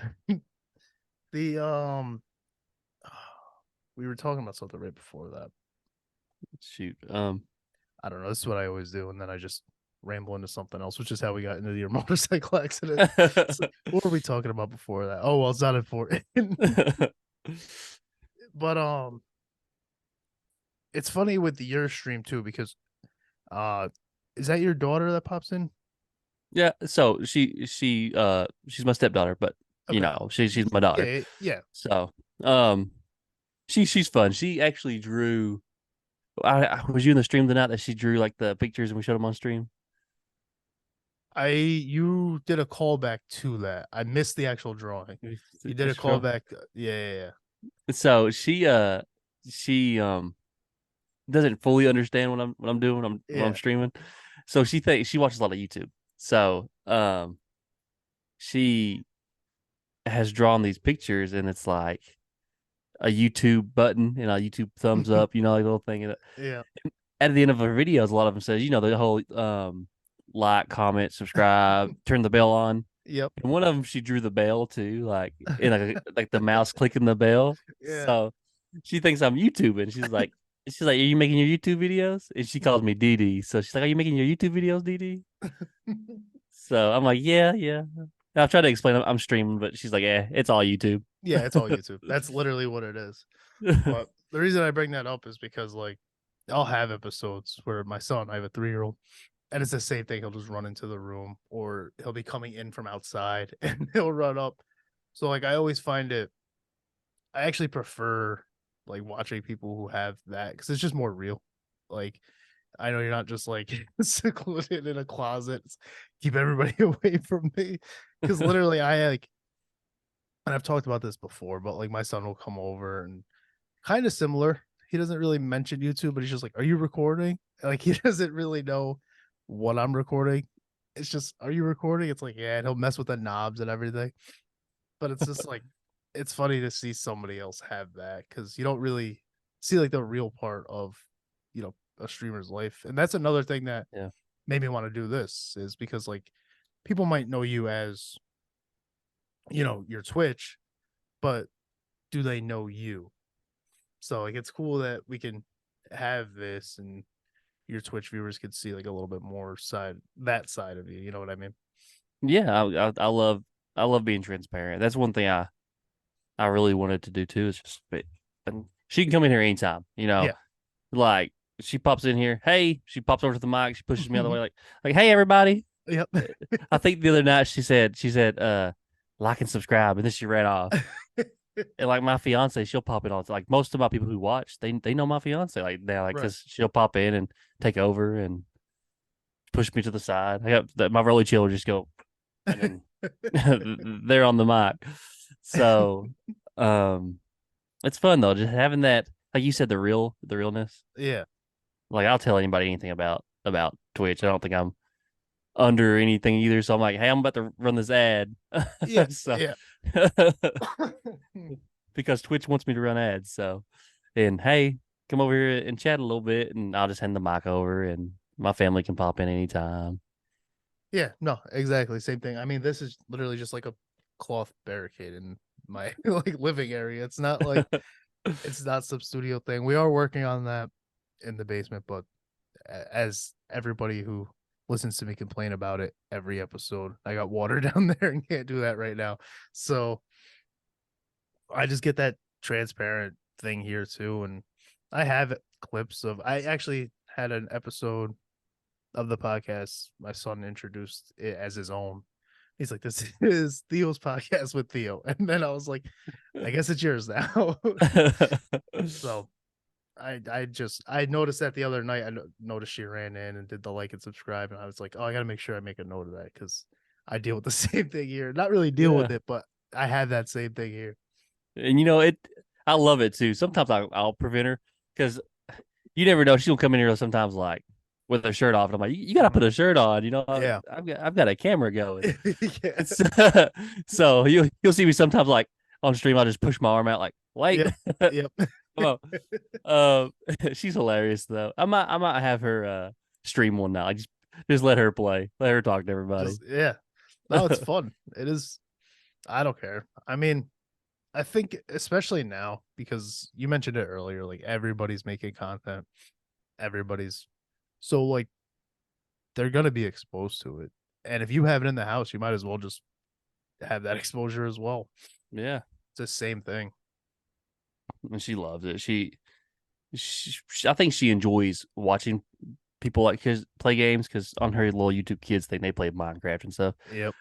the we were talking about something right before that. Shoot. I don't know. This is what I always do, and then I just ramble into something else, which is how we got into your motorcycle accident. It's like, what were we talking about before that? Oh well, it's not important. But it's funny with your stream too because uh, is that your daughter that pops in? Yeah, so she's my stepdaughter, but Okay. she's my daughter. Yeah, yeah. So um she's fun. She actually drew. I was you in the stream the night that she drew like the pictures and we showed them on stream. You did a callback to that. I missed the actual drawing. You did a callback. Yeah. So she doesn't fully understand what I'm doing when I'm Yeah. streaming. So she thinks she watches a lot of YouTube. So she has drawn these pictures and it's like a YouTube button and a YouTube thumbs up, like a little thing. And Yeah. at the end of our videos, a lot of them says, the whole like, comment, subscribe, turn the bell on. Yep. And one of them, she drew the bell too, like in like the mouse clicking the bell. Yeah. So she thinks I'm YouTubing. She's like, "Are you making your YouTube videos?" And she calls me Dee. So she's like, "Are you making your YouTube videos, Dee?" So I'm like, "Yeah, yeah." And I've tried to explain I'm streaming, but she's like, it's all YouTube." Yeah, it's all YouTube. That's literally what it is. But the reason I bring that up is because like I'll have episodes where my son, I have a 3-year-old, and it's the same thing. He'll just run into the room or he'll be coming in from outside and he'll run up. So like I always find it I actually prefer like watching people who have that because it's just more real. Like I know you're not just like secluded in a closet. Keep everybody away from me. Because literally I like and I've talked about this before, but like my son will come over and kind of similar. He doesn't really mention YouTube, but he's just like, "Are you recording?" Like he doesn't really know what I'm recording. It's just, "Are you recording?" It's like, yeah, and he'll mess with the knobs and everything. But it's just like it's funny to see somebody else have that because you don't really see like the real part of a streamer's life. And that's another thing that Yeah. made me want to do this is because like people might know you as your Twitch, but do they know you? So like it's cool that we can have this and your Twitch viewers could see like a little bit more that side of you. You know what I mean? Yeah, I love being transparent. That's one thing I really wanted to do too. Is just and she can come in here anytime. Yeah. Like she pops in here. Hey, she pops over to the mic. She pushes me out of the way. Like, hey everybody. Yep. I think the other night she said like and subscribe, and then she ran off. And like my fiance, she'll pop in all the time. Like most of my people who watch, they know my fiance. Like now, like Right. because she'll pop in and take over and push me to the side. I got my really chill will just go, and then they're on the mic. So, um, it's fun though, just having that, like you said, the realness. Yeah. Like I'll tell anybody anything about Twitch. I don't think I'm under anything either. So I'm like, hey, I'm about to run this ad. Yeah. So Yeah. because Twitch wants me to run ads. So, and hey, come over here and chat a little bit, and I'll just hand the mic over, and my family can pop in anytime. Yeah, no, exactly. Same thing. I mean, this is literally just like a cloth barricade in my like living area. It's not some studio thing. We are working on that in the basement, but as everybody who listens to me complain about it every episode, I got water down there and can't do that right now. So I just get that transparent thing here too. And I have clips of I actually had an episode of the podcast, my son introduced it as his own. He's like, "This is Theo's podcast with Theo," and then I was like, "I guess it's yours now." So I noticed that the other night. I noticed she ran in and did the like and subscribe, and I was like, "Oh, I got to make sure I make a note of that because I deal with the same thing here. Not really deal with Yeah, it, but I have that same thing here." and it. I love it too. Sometimes I'll prevent her because you never know. She'll come in here sometimes like with her shirt off, and I'm like, you got to put a shirt on. Yeah, I've got a camera going. yeah, It's so you'll see me sometimes like on stream. I'll just push my arm out like, wait, yep, come yep. on. She's hilarious though. I might have her stream one now. Like just let her play, let her talk to everybody. Just yeah. No, it's fun. It is. I don't care. I mean, I think especially now because you mentioned it earlier, like everybody's making content, everybody's so like they're gonna be exposed to it. And if you have it in the house, you might as well just have that exposure as well. Yeah, It's the same thing. and she loves it. I think she enjoys watching people like kids play games because on her little YouTube Kids thing, they play Minecraft and stuff. Yep.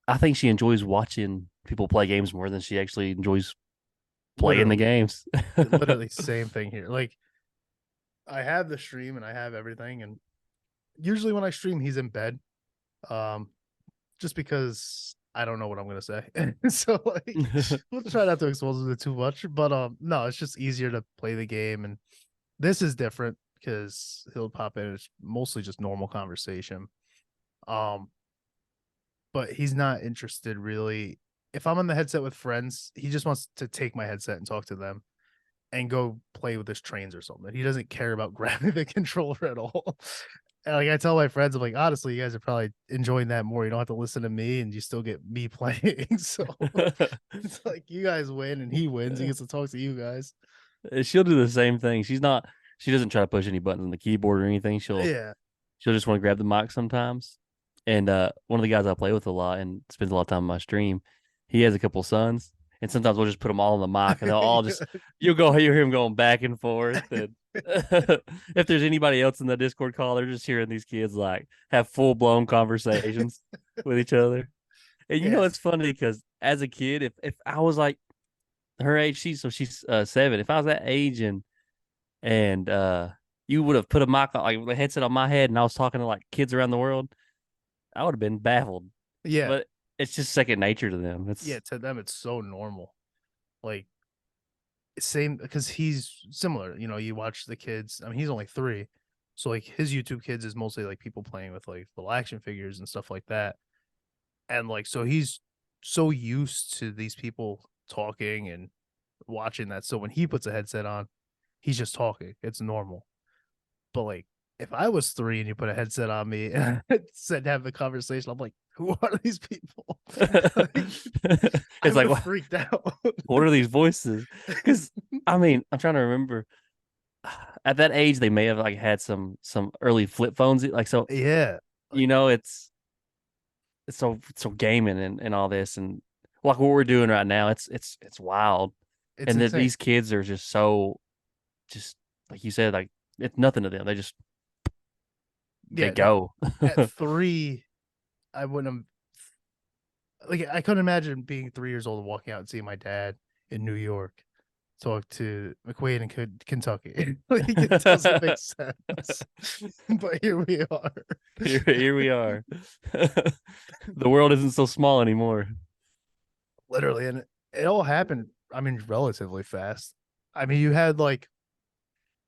I think she enjoys watching people play games more than she actually enjoys playing the Literally. games. Literally same thing here. Like I have the stream and I have everything, and usually when I stream, he's in bed. Um, just because I don't know what I'm gonna say. So like we'll try not to expose him to too much. But no, it's just easier to play the game, and this is different because he'll pop in. It's mostly just normal conversation. Um, but he's not interested really. If I'm on the headset with friends, he just wants to take my headset and talk to them. and go play with his trains or something. He doesn't care about grabbing the controller at all. And like I tell my friends, I'm like, honestly, you guys are probably enjoying that more. You don't have to listen to me, and you still get me playing. So it's like you guys win, and he wins. He gets to talk to you guys. She'll do the same thing. She doesn't try to push any buttons on the keyboard or anything. Yeah, She'll just want to grab the mic sometimes. And one of the guys I play with a lot and spends a lot of time on my stream, he has a couple sons, and sometimes we'll just put them all on the mic, and they'll all just you'll hear him going back and forth. And if there's anybody else in the Discord call, they're just hearing these kids like have full blown conversations with each other. And you know yeah, it's funny because as a kid, if I was like her age, she's 7. If I was that age and you would have put a mic like a headset on my head and I was talking to like kids around the world, I would have been baffled. yeah, But it's just second nature to them. yeah. It's To them, it's so normal. Like same because he's similar. You know, you watch the kids. I mean, he's only 3, so like his YouTube kids is mostly like people playing with like little action figures and stuff like that. And like so he's so used to these people talking and watching that. So when he puts a headset on, he's just talking. It's normal. But like if I was 3 and you put a headset on me and said have a conversation, I'm like, who are these people? Like, I it's would like have freaked out. what are these voices? Because I mean, I'm trying to remember. At that age, they may have like had some early flip phones. Like so, Yeah. you Like know, it's so gaming and all this and like what we're doing right now. It's wild, it's and that insane. these kids are just so just like you said, like it's nothing to them. They Yeah, no. go. At 3, I wouldn't have like I couldn't imagine being 3 years old and walking out and seeing my dad in New York talk to McQuaid in Kentucky. Like it doesn't make sense. But here we are. Here we are. The world isn't so small anymore. Literally, and it all happened, I mean, relatively fast. I mean, you had like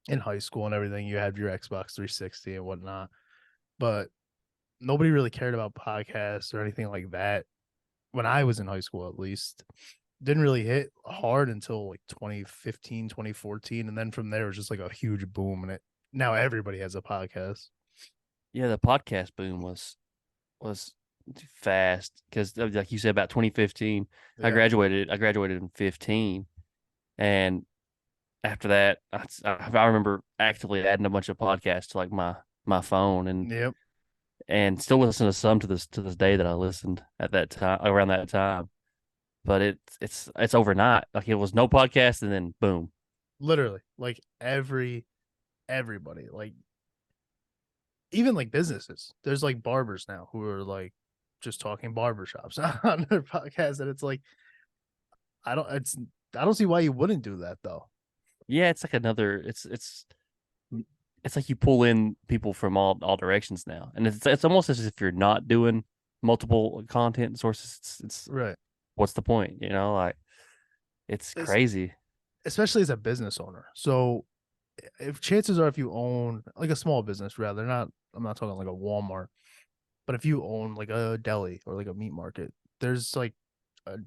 in high school and everything, you had your Xbox 360 and whatnot, but nobody really cared about podcasts or anything like that when I was in high school, at least. Didn't really hit hard until like 2015, 2014. And then from there, it was just like a huge boom. And it now everybody has a podcast. Yeah, the podcast boom was fast because like you said about 2015. Yeah. I graduated in 15, and after that, I remember actively adding a bunch of podcasts to like my phone Yep. and still listen to some to this day that I listened at that time around that time. But it's overnight. Like it was no podcast and then boom. Literally. Like everybody. Like even like businesses. There's like barbers now who are like just talking barbershops on their podcast. And it's like I don't see why you wouldn't do that though. Yeah, it's like another. It's like you pull in people from all directions now, and it's almost as if you're not doing multiple content sources. It's Right. what's the point? You know, like it's It's, crazy. especially as a business owner. So if chances are if you own like a small business, rather not I'm not talking like a Walmart, but if you own like a deli or like a meat market, there's like a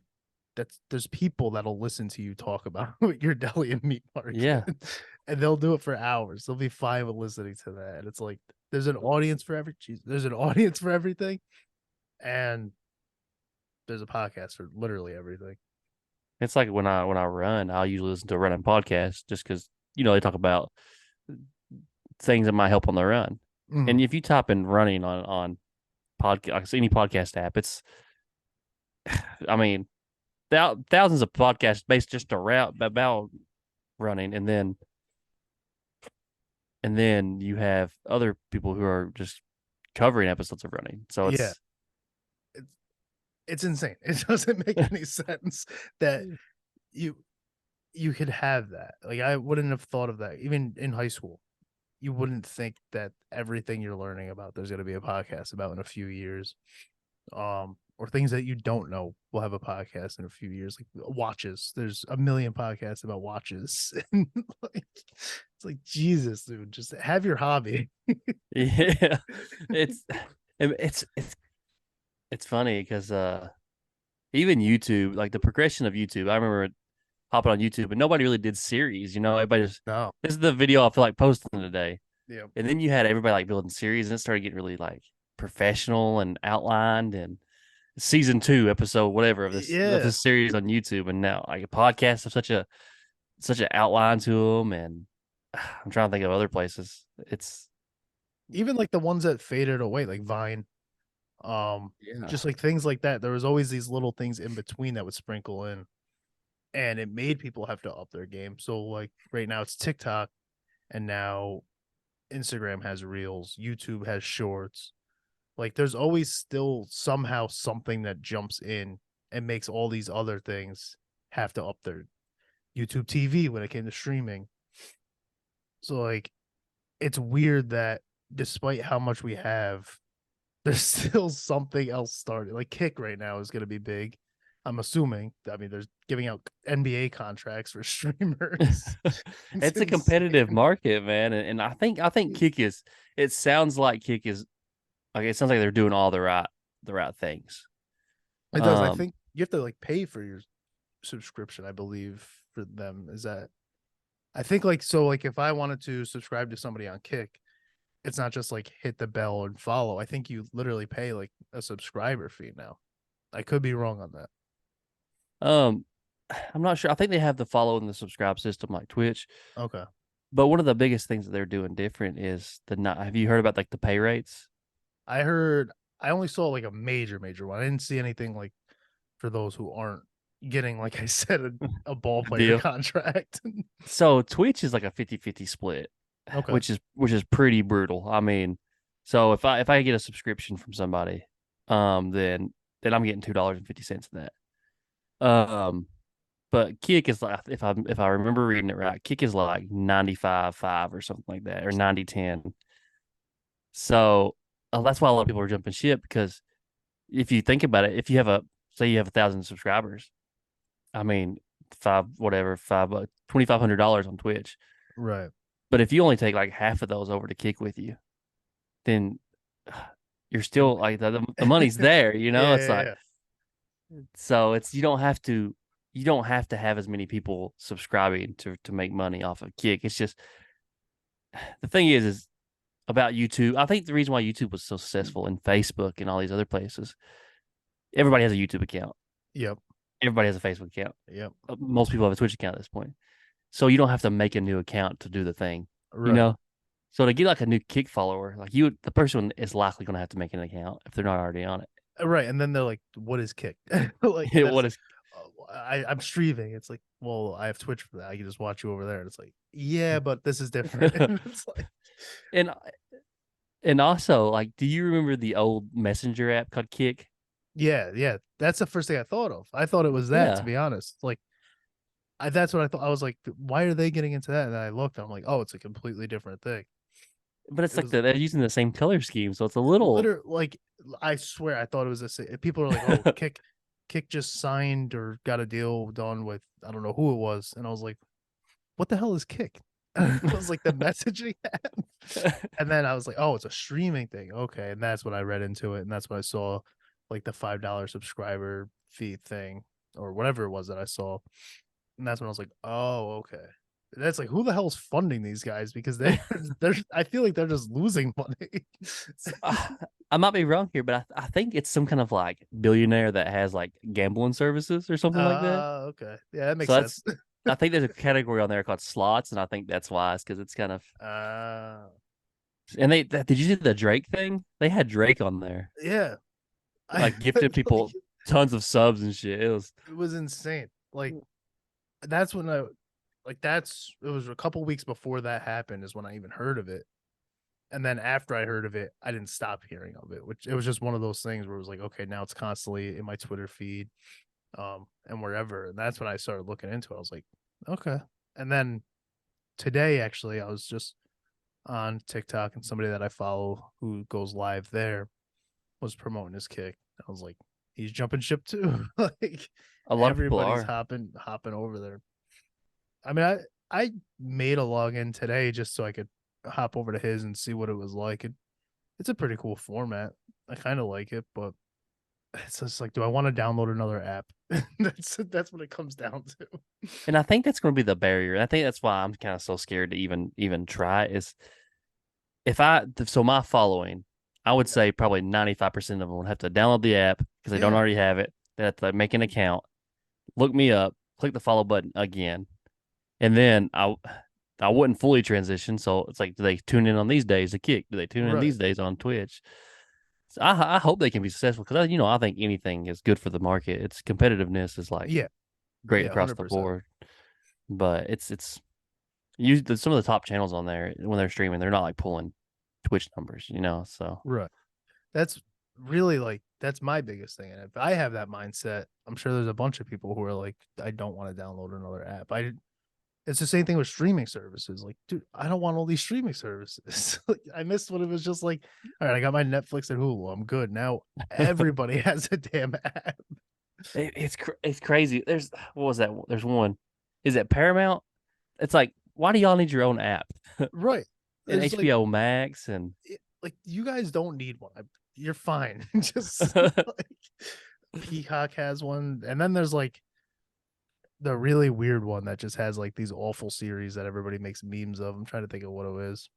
there's people that'll listen to you talk about your deli and meat market Yeah, and they'll do it for hours. They'll be fine with listening to that. And it's like there's an audience for everything, and there's a podcast for literally everything. it's like when I run, I'll usually listen to a running podcast just because they talk about things that might help on the run. Mm, And if you type in running on podcast, like any podcast app, it's I mean thousands of podcasts based just around about running, and then you have other people who are just covering episodes of running. So yeah, it's it's it's insane. It doesn't make any sense that you you could have that. Like I wouldn't have thought of that even in high school. You wouldn't think that everything you're learning about there's going to be a podcast about in a few years. Or things that you don't know will have a podcast in a few years, like watches. There's a million podcasts about watches. And like, it's like Jesus, dude, just have your hobby. yeah, it's it's funny because even YouTube, like the progression of YouTube, I remember pop it on YouTube, and nobody really did series. Everybody just No. this is the video I feel like posting today, Yeah. and then you had everybody like building series, and it started getting really like professional and outlined, and season 2 episode whatever of Yeah. this series on YouTube, and now like a podcast of such an outline to them, and I'm trying to think of other places. It's Even like the ones that faded away, like Vine, yeah. just like things like that. There was always these little things in between that would sprinkle in, and it made people have to up their game. So like right now it's TikTok, and now Instagram has Reels, YouTube has Shorts. Like there's always still somehow something that jumps in and makes all these other things have to up their YouTube TV when it came to streaming. So like it's weird that despite how much we have, there's still something else started. Like Kick right now is going to be big. I'm assuming. I mean, there's giving out NBA contracts for streamers. It's It's a competitive insane. market, man, and I think Kick is. It sounds like Kick is like it sounds like they're doing all the right things. It does. I Um, think you have to like pay for your subscription, I believe, for them. Is that I think like so like if I wanted to subscribe to somebody on Kick, it's not just like hit the bell and follow. I think you literally pay like a subscriber fee now. I could be wrong on that. um, I'm not sure. I think they have the follow and the subscribe system like Twitch, Okay. but one of the biggest things that they're doing different is the not. Have you heard about like the pay rates? I heard I only saw like a major one. I didn't see anything like for those who aren't getting, like I said, a ball player Deal. contract. So Twitch is like a 50-50 split, Okay. which is pretty brutal. I mean, so if I get a subscription from somebody, then I'm getting $2.50 in that. But Kick is like if I remember reading it right, Kick is like 95-5 or something like that, or 90-10. So that's why a lot of people are jumping ship because if you think about it, if you have a say you have 1,000 subscribers, I mean five whatever $2,500 on Twitch. Right. But if you only take like half of those over to Kick with you, then you're still like the money's there. It's like Yeah. so it's you don't have to have as many people subscribing to make money off of Kick. It's just the thing is about YouTube. I think the reason why YouTube was so successful in Facebook and all these other places, everybody has a YouTube account. Yep. Everybody has a Facebook account. Yep. Most people have a Twitch account at this point. So you don't have to make a new account to do the thing, you Right. know? So to get like a new Kick follower, like the person is likely going to have to make an account if they're not already on Right. And then they're like, what is Kick? Like, and it. then it's What like, is oh, I'm streaming. It's like, well, I have Twitch for that. I can just watch you over there. And it's like, yeah, but this is different. And it's like, and and also like, do you remember the old messenger app called Kick? yeah, yeah. That's the first thing I thought of. I thought it was that, to Yeah, be honest. Like, that's what I thought. I was like, why are they getting into that? And then I looked, I'm like, oh, it's a completely different thing. but it's It like was they're using the same color scheme, so it's a little. literally like, I swear I thought it was the same. People are like, oh, Kick just signed or got a deal done with, I don't know who it was. And I was like, what the hell is Kick? It was like the messaging app. And then I was like, oh, it's a streaming thing. Okay. And that's when I read into it. And that's when I saw like the $5 subscriber fee thing or whatever it was that I saw. And that's when I was like, oh, okay. That's like, who the hell's funding these guys? Because they're I feel like they're just losing money. I might be wrong here, but I think it's some kind of like billionaire that has like gambling services or something like that. Okay. Yeah, that makes So sense. I think there's a category on there called slots, and I think that's why it's because it's kind of. Uh And did you see the Drake thing? They had Drake on there, yeah. I like gifting like, people tons of subs and shit. it was insane. Like that's when I like that's it was a couple weeks before that happened is when I even heard of it. And then after I heard of it, I didn't stop hearing of it, which it was just one of those things where it was like, okay, now it's constantly in my Twitter feed, and wherever. And that's when I started looking into it. I was like, okay. And then today, actually, I was just on TikTok and somebody that I follow who goes live there was promoting his Kick. I was like, he's jumping ship too. Like A lot of people everybody's are. hopping over there. I mean, I made a login today just so I could hop over to his and see what it was like. It's a pretty cool format. I kind of like it, but it's just like, do I want to download another app? That's what it comes down to. And I think that's going to be the barrier. I think that's why I'm kind of so scared to even try is if I so my following, I would say probably 95% of them would have to download the app because they don't Yeah, already have it. They have to make an account, look me up, click the follow button again, and then I wouldn't fully transition. So it's like, do they tune in on these days to Kick? Do they tune in right. these days on Twitch? So I hope they can be successful because I think anything is good for the market. Its competitiveness is like Yeah, great yeah, across the 100%. board, but it's you some of the top channels on there when they're streaming, they're not like pulling Twitch numbers. So Right. That's really like that's my biggest thing. And if I have that mindset, I'm sure there's a bunch of people who are like, I don't want to download another app. It's the same thing with streaming services. Like, dude, I don't want all these streaming services. Like, I missed when it was just like, all right, I got my Netflix and Hulu. I'm good. Now everybody has a damn app. it's crazy. There's what was that? There's one. Is it Paramount? It's like, why do y'all need your own app? Right. And It's like HBO Max and like you guys don't need one. You're fine. Just like Peacock has one. And then there's like the really weird one that just has like these awful series that everybody makes memes of. I'm trying to think of what it is.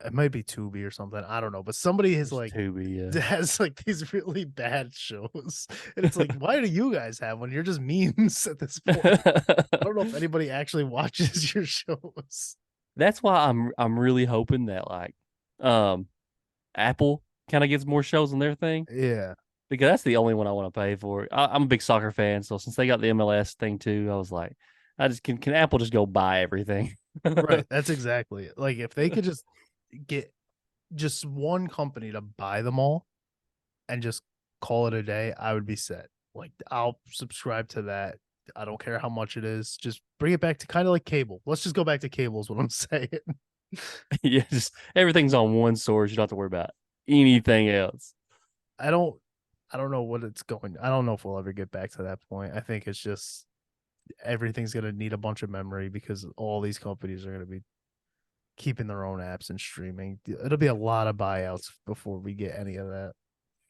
It might be Tubi or something. I don't know, but somebody has there's like Tubi. has like these really bad shows, and it's like, why do you guys have one? You're just memes at this point. I don't know if anybody actually watches your shows. That's why I'm really hoping that like um Apple kind of gets more shows on their thing Yeah, because that's the only one I want to pay for. I'm a big soccer fan, so since they got the MLS thing too, I was like, I just can Apple just go buy everything? right. That's exactly it. Like if they could just get just one company to buy them all and just call it a day, I would be set. Like I'll subscribe to that. I don't care how much it is. Just bring it back to kind of like cable. Let's just go back to cable is what I'm saying. Yeah, just everything's on one source. You don't have to worry about anything else. I don't I don't know what it's going. I don't know if we'll ever get back to that point. I think it's just everything's going to need a bunch of memory because all these companies are going to be keeping their own apps and streaming. It'll be a lot of buyouts before we get any of that.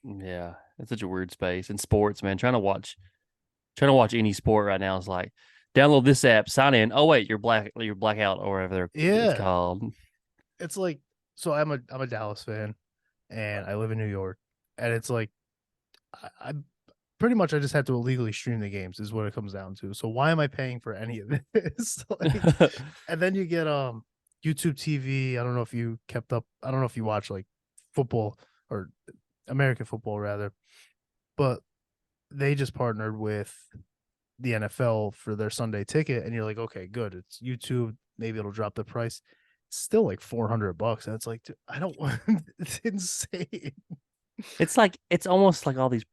Yeah, it's such a weird space. And sports, man, trying to watch any sport right now is like download this app, sign in. Oh wait, you're blackout or whatever it's Yeah, called. it's like so I'm a Dallas fan and I live in New York and it's like I pretty much I just have to illegally stream the games is what it comes down to. So why am I paying for any of this? Like, and then you get YouTube TV. I don't know if you kept up. I don't know if you watch like football or American football rather, but they just partnered with the NFL for their Sunday ticket, and you're like, okay, good. It's YouTube. Maybe it'll drop the price. It's still like $400, and it's like, dude, I don't want. It's insane. It's like it's almost like all these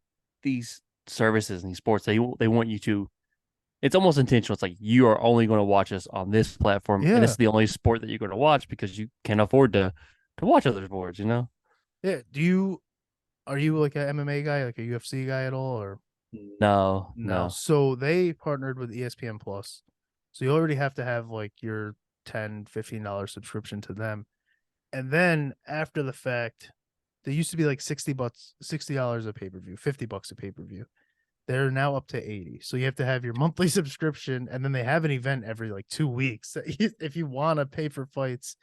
services and these sports they want you to. It's almost intentional. It's like you are only going to watch us on this platform, and this Yeah, is the only sport that you're going to watch because you can't afford to watch other sports. yeah. Are you like an MMA guy, like a UFC guy at all, or No, no? no. So they partnered with ESPN Plus. So you already have to have like your $10-15 subscription to them. And then after the fact, they used to be like 60 bucks, $60 a pay-per-view, $50 a pay-per-view. They're now up to 80. So you have to have your monthly subscription, and then they have an event every like 2 weeks. If you want to pay for fights,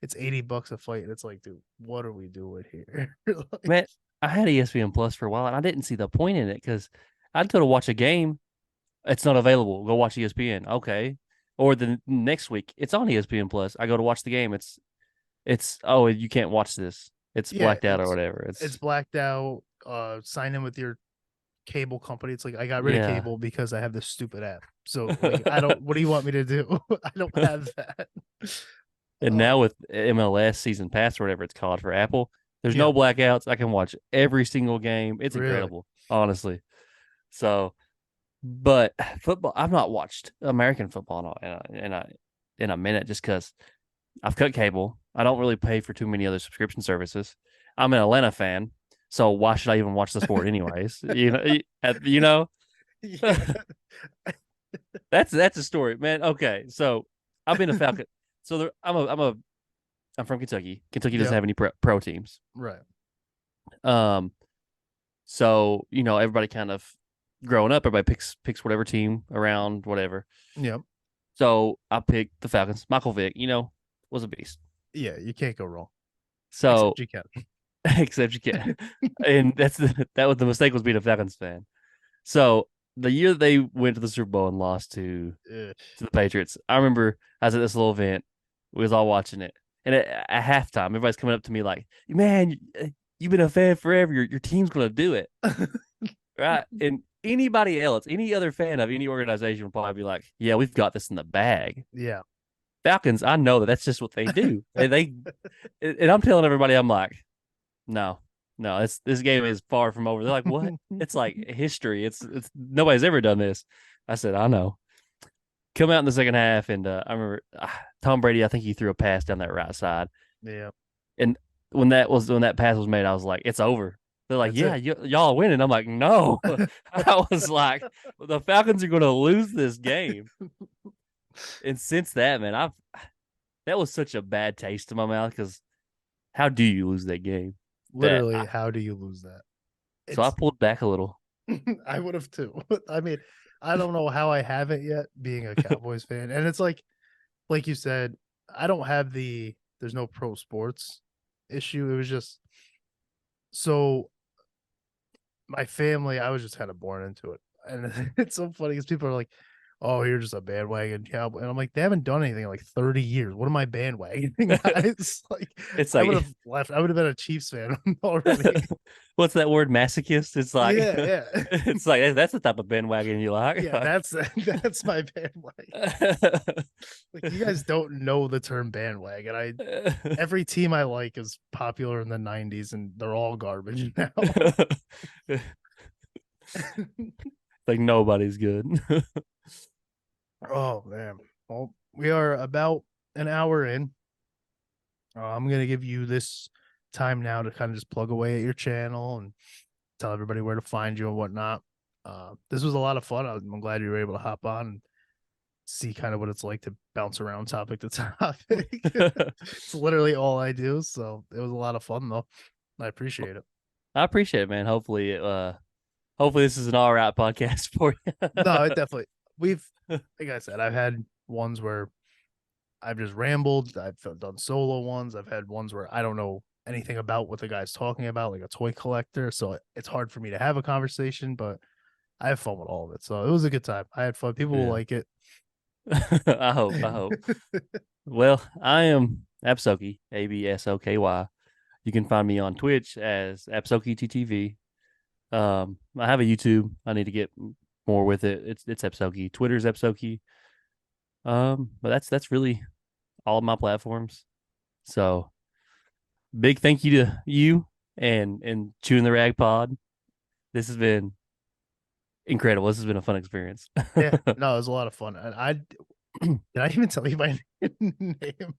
it's $80 a fight. And it's like, dude, what are we doing here? Like, Man, I had ESPN Plus for a while, and I didn't see the point in it because I'd go to watch a game. It's not available. Go watch ESPN. Okay. Or the next week, it's on ESPN Plus. I go to watch the game. It's oh, you can't watch this. It's yeah, blacked out or whatever. it's blacked out. Sign in with your cable company. It's like I got rid of Yeah. cable because I have this stupid app. So like I don't what do you want me to do? I don't have that. And now with MLS season pass or whatever it's called for Apple, there's Yeah, no blackouts. I can watch every single game. It's really. incredible, honestly. So, but football, I've not watched American football in a minute just because I've cut cable. I don't really pay for too many other subscription services. I'm an Atlanta fan, so why should I even watch the sport anyways? You know, Yeah. that's a story, man. Okay, so I've been a Falcon. So I'm from Kentucky. Kentucky doesn't Yep. have any pro teams. Right. Um, So, everybody kind of growing up, everybody picks whatever team around whatever. Yep. So I picked the Falcons. Michael Vick, was a beast. Yeah, you can't go wrong. So Except you can. except you can. And that was the mistake was being a Falcons fan. So the year they went to the Super Bowl and lost Ugh. to the Patriots, I remember I was at this little event. We was all watching it. And at halftime, everybody's coming up to me like, man, you've been a fan forever. Your team's gonna do it. Right. And anybody else, any other fan of any organization would probably be like, yeah, we've got this in the bag. Yeah. Falcons, I know that's just what they do. And I'm telling everybody, I'm like, no, this game is far from over. They're like, what? It's like history. It's nobody's ever done this. I said, I know. Come out in the second half, and I remember Tom Brady. I think he threw a pass down that right side, Yeah. and when that pass was made, I was like, it's over. They're like, That's yeah, y'all are winning. I'm like, no. I was like, the Falcons are going to lose this game. And since that, man, that was such a bad taste in my mouth because how do you lose that game? Literally, how do you lose that? So I It's pulled back a little. I would have too. I mean, I don't know how I haven't yet being a Cowboys fan. And it's like you said, I don't have there's no pro sports issue. It was just so my family, I was just kind of born into it. And it's so funny because people are like, oh, you're just a bandwagon cowboy. And I'm like, they haven't done anything in like 30 years. What am I bandwagoning? It's like It's I like would have left. I would have been a Chiefs fan already. what's that word? Masochist. It's like Yeah, yeah. it's like that's the type of bandwagon you like. Yeah, that's my bandwagon. Like you guys don't know the term bandwagon. Every team I like is popular in the 90s and they're all garbage now. Like nobody's good. Oh man. Well, we are about an hour in. I'm gonna give you this time now to kind of just plug away at your channel and tell everybody where to find you and whatnot. This was a lot of fun. I'm glad you were able to hop on and see kind of what it's like to bounce around topic to topic. It's literally all I do, so it was a lot of fun though. I appreciate it. I appreciate it, man. Hopefully this is an all right podcast for you. No, it definitely we've like I said, I've had ones where I've just rambled. I've done solo ones. I've had ones where I don't know anything about what the guy's talking about, like a toy collector. So it's hard for me to have a conversation, but I have fun with all of it. So it was a good time. I had fun. People will like it. I hope. Well, I am Absoky, Absoky. You can find me on Twitch as Absoky TTV. I have a YouTube. I need to get more with it. It's Absoky. Twitter's Absoky. But that's really all of my platforms. So big thank you to you and Chewin The Rag Pod. This has been incredible. This has been a fun experience. Yeah, no, it was a lot of fun. And did I even tell you my name?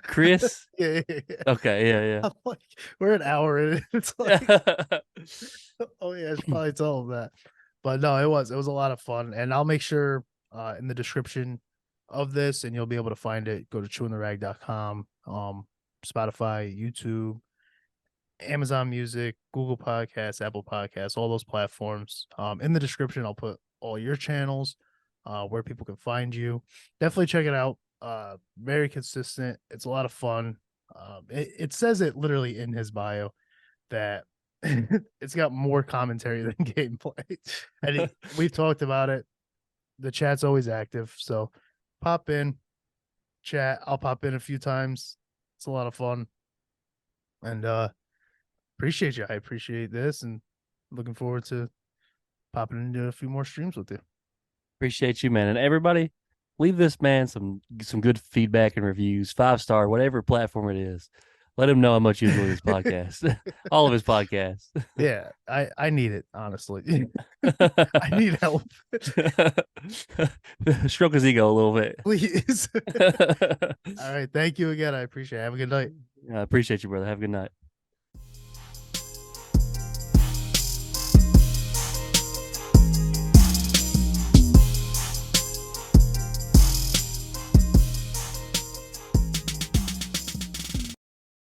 Chris. Yeah. Okay, yeah. I'm like, we're an hour in. It's like, oh yeah, I should probably tell them that. But no, it was a lot of fun, and I'll make sure in the description of this, and you'll be able to find it. Go to ChewinTheRag.com, Spotify, YouTube, Amazon Music, Google Podcasts, Apple Podcasts, all those platforms. In the description, I'll put all your channels, where people can find you. Definitely check it out. Very consistent. It's a lot of fun. It says it literally in his bio that it's got more commentary than gameplay. And we've talked about it. The chat's always active. So pop in, chat. I'll pop in a few times. It's a lot of fun. And appreciate you. I appreciate this and looking forward to popping into a few more streams with you. Appreciate you, man. And everybody, leave this man some good feedback and reviews, 5-star, whatever platform it is. Let him know how much you enjoy this podcast. All of his podcasts. Yeah, I need it, honestly. I need help. Stroke his ego a little bit. Please. All right. Thank you again. I appreciate it. Have a good night. I appreciate you, brother. Have a good night.